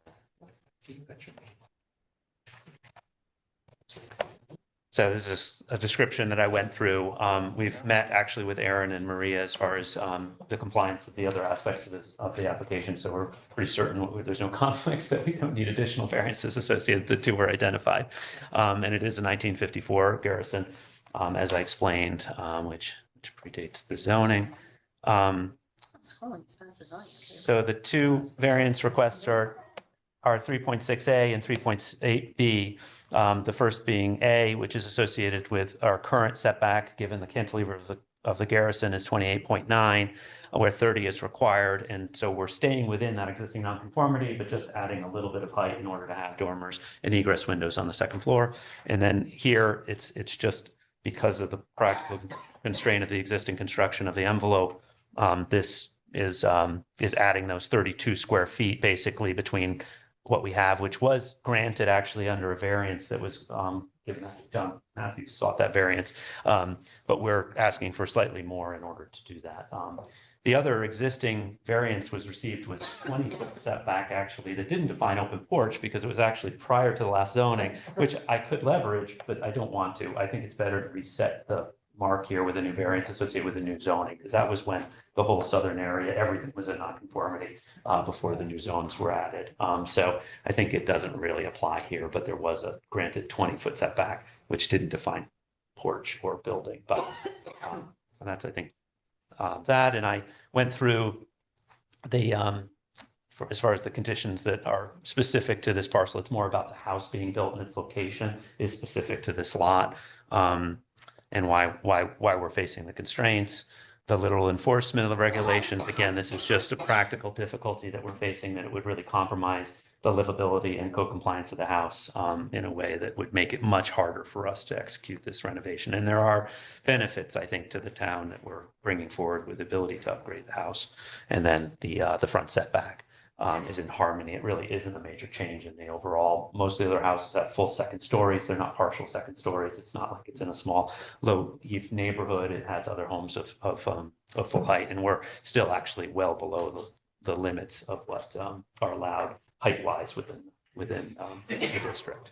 So this is a description that I went through. We've met actually with Aaron and Maria as far as the compliance of the other aspects of the application. So we're pretty certain there's no conflicts, that we don't need additional variances associated. The two were identified. And it is a 1954 garrison, as I explained, which predates the zoning. It's falling as fast as I can. So the two variance requests are are 3.6A and 3.8B. The first being A, which is associated with our current setback, given the cantilever of the garrison is 28.9, where 30 is required. And so we're staying within that existing nonconformity, but just adding a little bit of height in order to have dormers and egress windows on the second floor. And then here, it's just because of the practical constraint of the existing construction of the envelope, this is adding those 32 square feet basically between what we have, which was granted actually under a variance that was given. John Matthews sought that variance, but we're asking for slightly more in order to do that. The other existing variance was received was 20-foot setback actually that didn't define open porch because it was actually prior to the last zoning, which I could leverage, but I don't want to. I think it's better to reset the mark here with a new variance associated with the new zoning, because that was when the whole southern area, everything was in nonconformity before the new zones were added. So I think it doesn't really apply here, but there was a granted 20-foot setback, which didn't define porch or building, but and that's, I think, that. And I went through the, as far as the conditions that are specific to this parcel, it's more about the house being built and its location is specific to this lot. And why we're facing the constraints, the literal enforcement of the regulations. Again, this is just a practical difficulty that we're facing, that it would really compromise the livability and co-compliance of the house in a way that would make it much harder for us to execute this renovation. And there are benefits, I think, to the town that we're bringing forward with the ability to upgrade the house. And then the front setback is in harmony. It really isn't a major change in the overall. Most of the other houses have full second stories. They're not partial second stories. It's not like it's in a small low-heaved neighborhood. It has other homes of full height, and we're still actually well below the limits of what are allowed height-wise within the district.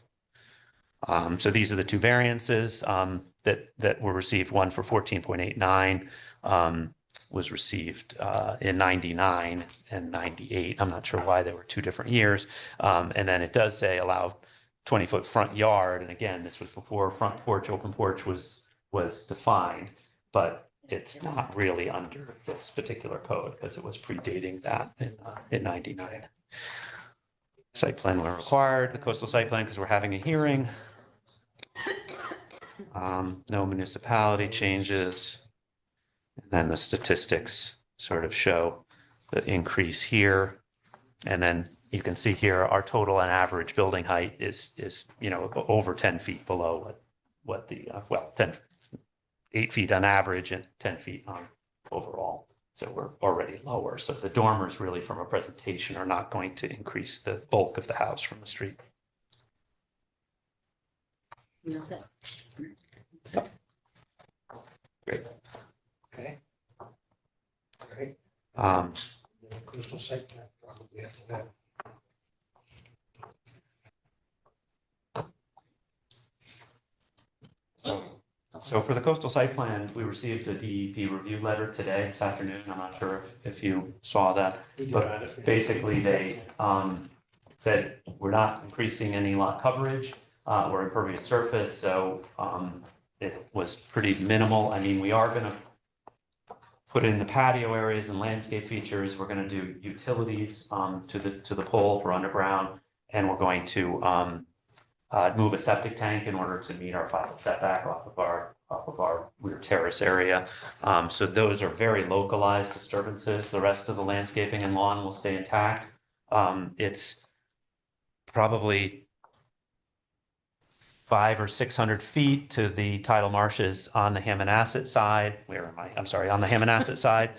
So these are the two variances that were received. One for 14.89. Was received in 99 and 98. I'm not sure why there were two different years. And then it does say allow 20-foot front yard. And again, this was before front porch, open porch was defined, but it's not really under this particular code because it was predating that in 99. Site plan were required, the coastal site plan, because we're having a hearing. No municipality changes. And then the statistics sort of show the increase here. And then you can see here, our total and average building height is over 10 feet below what the, 8 feet on average and 10 feet on overall. So we're already lower. So the dormers really from a presentation are not going to increase the bulk of the house from the street. And that's it. Great. Okay. Great. The coastal site plan probably after that. So for the coastal site plan, we received a DEP review letter today, this afternoon. I'm not sure if you saw that, but basically they said we're not increasing any lot coverage or impervious surface. So it was pretty minimal. I mean, we are going to put in the patio areas and landscape features. We're going to do utilities to the pole for underground, and we're going to move a septic tank in order to meet our 5-foot setback off of our rear terrace area. So those are very localized disturbances. The rest of the landscaping and lawn will stay intact. It's probably 500 or 600 feet to the tidal marshes on the Hammonasset side. Where am I? I'm sorry, on the Hammonasset side,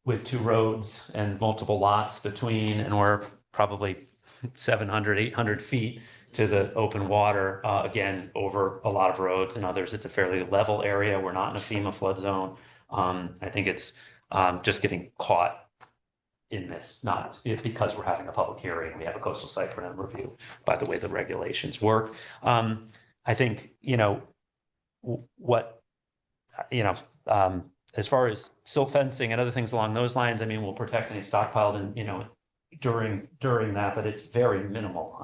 with 2 roads and multiple lots between, and we're probably 700, 800 feet to the open water, again, over a lot of roads and others. It's a fairly level area. We're not in a FEMA flood zone. I think it's just getting caught in this, not because we're having a public hearing. We have a coastal site plan review by the way the regulations work. I think, as far as silt fencing and other things along those lines, I mean, we'll protect any stockpiled and, during that, but it's very minimal.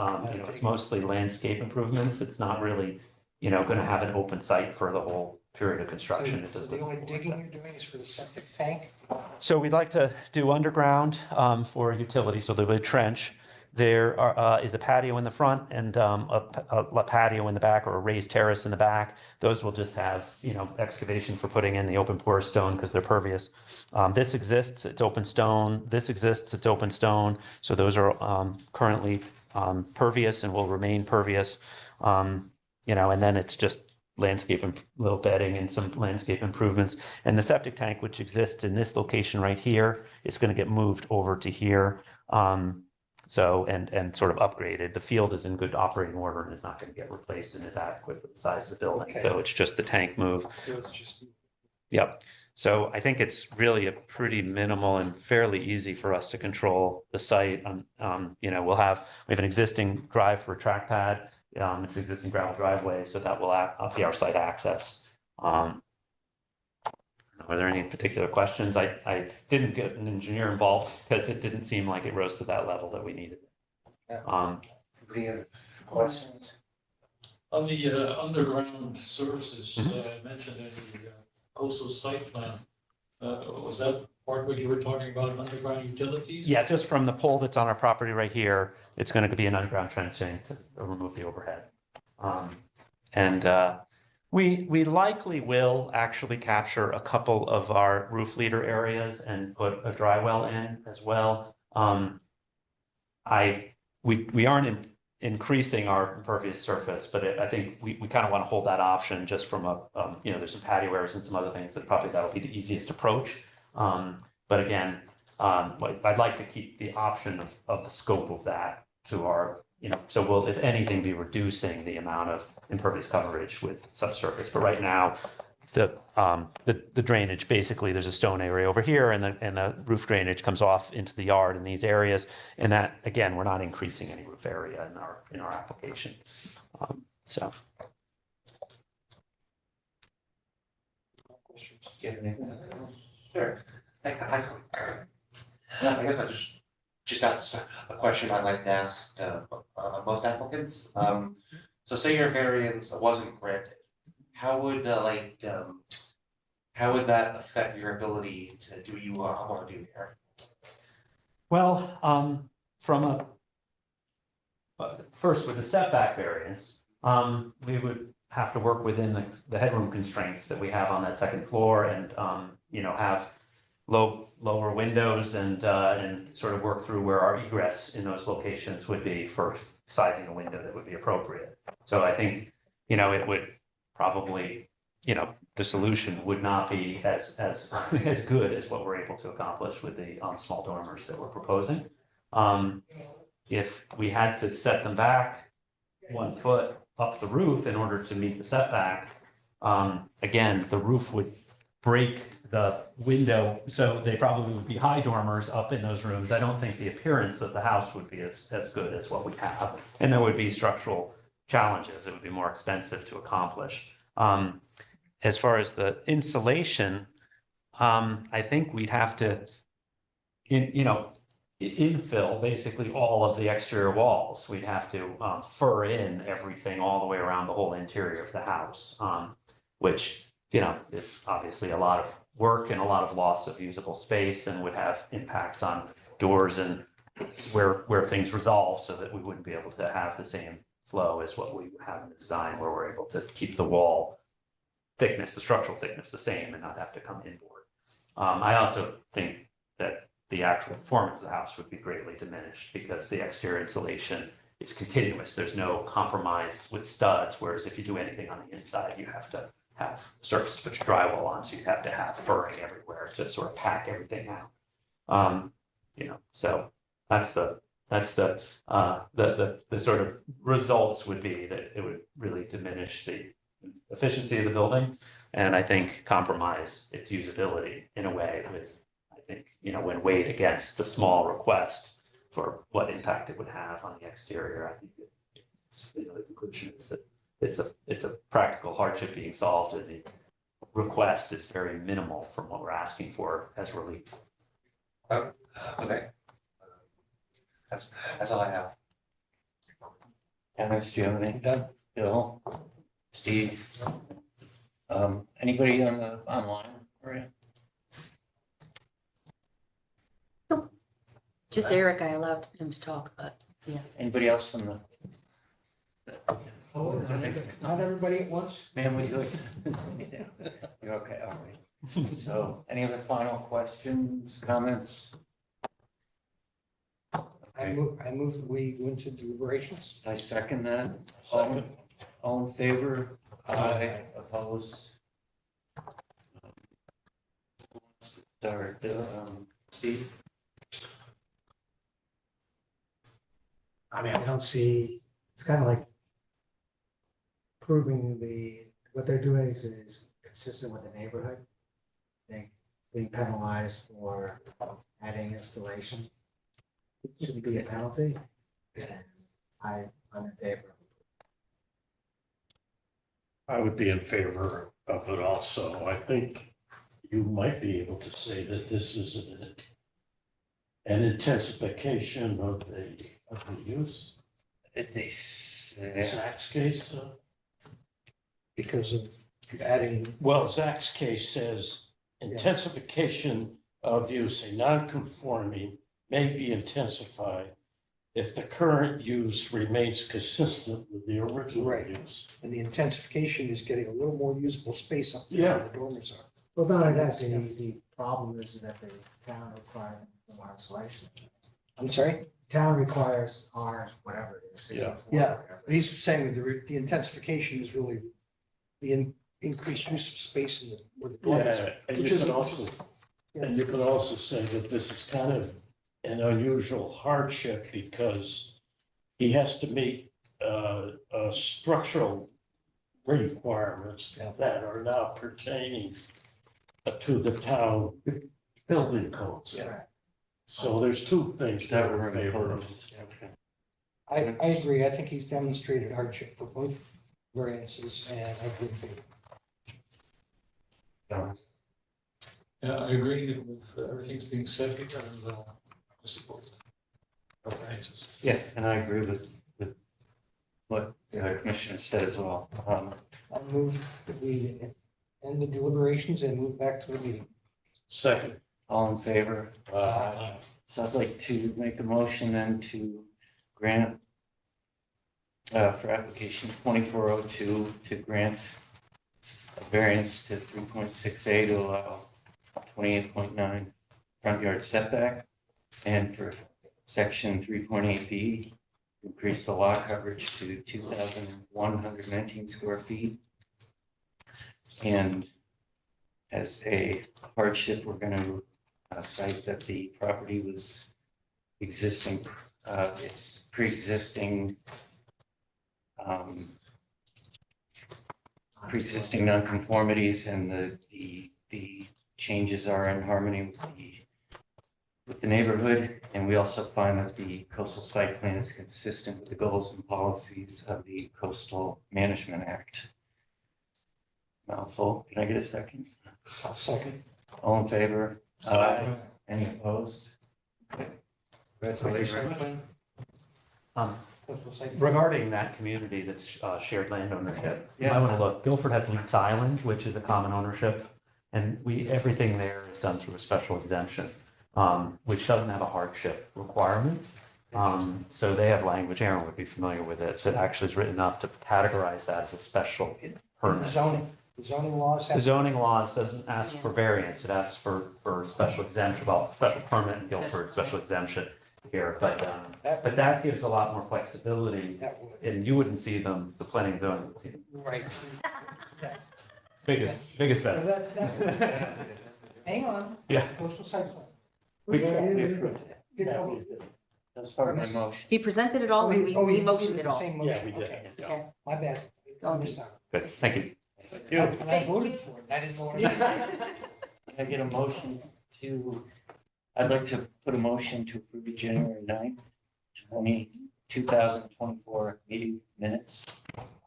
It's mostly landscape improvements. It's not really, going to have an open site for the whole period of construction. So the only digging you're doing is for the septic tank? So we'd like to do underground for utility, so there'll be a trench, There is a patio in the front and a patio in the back, or a raised terrace in the back. Those will just have, excavation for putting in the open porous stone because they're pervious. This exists, it's open stone. This exists, it's open stone. So those are currently pervious and will remain pervious. And then it's just landscape and little bedding and some landscape improvements. And the septic tank, which exists in this location right here, is going to get moved over to here. So, and sort of upgraded. The field is in good operating order and is not going to get replaced and is adequate for the size of the building. So it's just the tank move. So it's just. Yep. So I think it's really a pretty minimal and fairly easy for us to control the site. We have an existing drive for a track pad. It's an existing gravel driveway, so that will be our site access. Are there any particular questions? I didn't get an engineer involved because it didn't seem like it rose to that level that we needed. Any other questions? On the underground services Mhm. mentioned in the coastal site plan, was that part where you were talking about underground utilities? Yeah, just from the pole that's on our property right here, it's going to be an underground trenching to remove the overhead. We likely will actually capture a couple of our roof leader areas and put a dry well in as well. We aren't increasing our impervious surface, but I think we kind of want to hold that option just from there's some patio areas and some other things that probably that'll be the easiest approach. But again, I'd like to keep the option of the scope of that to our, so we'll, if anything, be reducing the amount of impervious coverage with subsurface. But right now, the drainage, basically, there's a stone area over here, and the roof drainage comes off into the yard in these areas. And that, again, we're not increasing any roof area in our application. So. Do you have anything? Sure. I guess I just asked a question I'd like to ask most applicants. So say your variance wasn't granted, how would that affect your ability to do what you want to do here? Well, first with the setback variance, we would have to work within the headroom constraints that we have on that second floor and, have lower windows and sort of work through where our egress in those locations would be for sizing a window that would be appropriate. So I think, it would probably, the solution would not be as good as what we're able to accomplish with the small dormers that we're proposing. If we had to set them back 1 foot up the roof in order to meet the setback, again, the roof would break the window, so they probably would be high dormers up in those rooms. I don't think the appearance of the house would be as good as what we have, and there would be structural challenges. It would be more expensive to accomplish. As far as the insulation, I think we'd have to, infill basically all of the exterior walls. We'd have to fur in everything all the way around the whole interior of the house, which is obviously a lot of work and a lot of loss of usable space and would have impacts on doors and where things resolve so that we wouldn't be able to have the same flow as what we have in the design, where we're able to keep the wall thickness, the structural thickness the same and not have to come inboard. I also think that the actual performance of the house would be greatly diminished because the exterior insulation is continuous. There's no compromise with studs, whereas if you do anything on the inside, you have to have surface to put your drywall on, so you have to have furring everywhere to sort of pack everything out. So that's the sort of results would be that it would really diminish the efficiency of the building, and I think compromise its usability in a way with, I think, when weighed against the small request for what impact it would have on the exterior, I think the conclusion is that it's a practical hardship being solved, and the request is very minimal from what we're asking for as relief. Okay. That's all I have. Dennis, do you have anything? Bill? Steve? Anybody online for you? Just Eric, I allowed him to talk, but Yeah. Anybody else from the? Oh, not everybody at once? Ma'am, would you like? You're okay, all right. So any other final questions, comments? I move that we go into deliberations. I second that. Second. All in favor? Aye. Opposed? Who wants to start? Steve? I mean, I don't see, it's kind of like proving what they're doing is consistent with the neighborhood. I think being penalized for adding installation shouldn't be a penalty. And I'm in favor. I would be in favor of it also. I think you might be able to say that this is an intensification of the use. They say, Zach's case, Because of adding, well, Zach's case says intensification of use, a non-conforming may be intensified if the current use remains consistent with the original Right. use. and the intensification is getting a little more usable space up there Yeah. where the dormers are. Well, not only that, the problem is that the town requires more insulation. I'm sorry? Town requires R, whatever it is. 64 Yeah. whatever. But he's saying that the intensification is really the increased use of space in the, where the dormers are. Yeah, and Which you is can also, and you can also say that this is kind of an unusual hardship because he has to meet structural requirements Yeah. that are now pertaining to the town building codes. Yeah. So there's two things that that are were in favor of opposed. it. I agree. I think he's demonstrated hardship for both variances and I agree with you. Yeah, I agree with everything's being said here and I support the variances. Yeah, and I agree with what the commissioner said as well. I'll move that we end the deliberations and move back to the meeting. Second. All in favor? Uh, So I'd like to make a motion then to grant for application 2402 to grant a variance to 3.6A to allow 28.9 front yard setback, and for section 3.8B, increase the lot coverage to 2,119 square feet. And as a hardship, we're going to cite that the property was existing, it's pre-existing pre-existing nonconformities, and the changes are in harmony with the neighborhood. And we also find that the coastal site plan is consistent with the goals and policies of the Coastal Management Act. Mouthful. Can I get a second? I'll second. All in favor? Aye. Any opposed? Okay. Congratulations. Regarding that community that's shared land ownership, you Yeah. might want to look, Guilford has Leeds Island, which is a common ownership. And everything there is done through a special exemption, which doesn't have a hardship requirement. So they have language, Aaron would be familiar with it, that actually is written up to categorize that as a special The permit. zoning laws The have. zoning laws doesn't ask for variance, it asks for special exemption, well, special permit in Guilford, special exemption here, but that gives a lot more flexibility, That would. and you wouldn't see them, the planning and zoning would see them. Right. Biggest benefit. Hang on. Yeah. Coastal site plan. We approved it. Did- oh, That's part of my motion. He presented it all and we oh, you motioned did it the all. same Yeah, motion. we did. Okay. Okay. My bad. Oh, I missed geez. out. Good, thank you. And I voted for it. I didn't know what. Can I get a motion to, I'd like to put a motion to approve the January 9th, 2024 meeting minutes.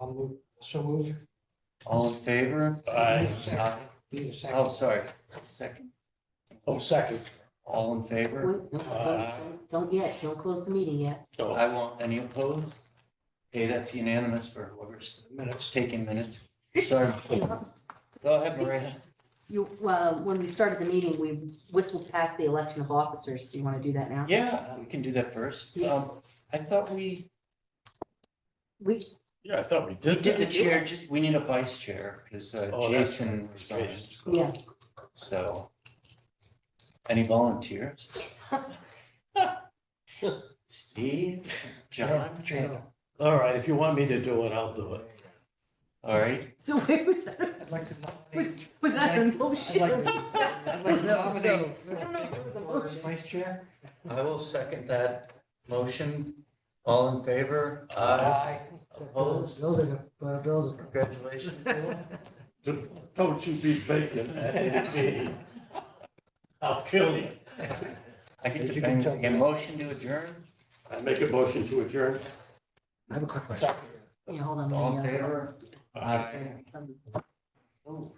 I'll move, so move. All in favor? Aye. Need a Oh, second. sorry. Second. Oh, second. All in favor? Wait, don't yet, don't close the meeting yet. I won't. Any opposed? Okay, that's unanimous for whoever's Minutes. taking minutes. Sorry. Go ahead, Maria. When we started the meeting, we whistled past the election of officers. Do you want to do that now? Yeah, we can do that first. Yeah. I thought we Yeah, I thought we did. did the that. chair, we need a vice chair, because Oh, that's Jason right. resigned, Jason's gone. Yeah. so. Any volunteers? Steve, John, All right, if you want me to do it, I'll do it. all right, So wait, was that, I'd like to nominate. was that a I'd motion? like What was that? I'd like to nominate I don't know if it was a for motion. vice chair. I will second that motion. All in favor? Opposed? Bill's. Congratulations, Bill. Don't you be vacant at any meeting. I'll kill you. I get As to you bang can this tell. again. Motion to adjourn? I make a motion to adjourn. I have a quick question. Yeah, hold on. All in let me, favor? Aye. um, Oh.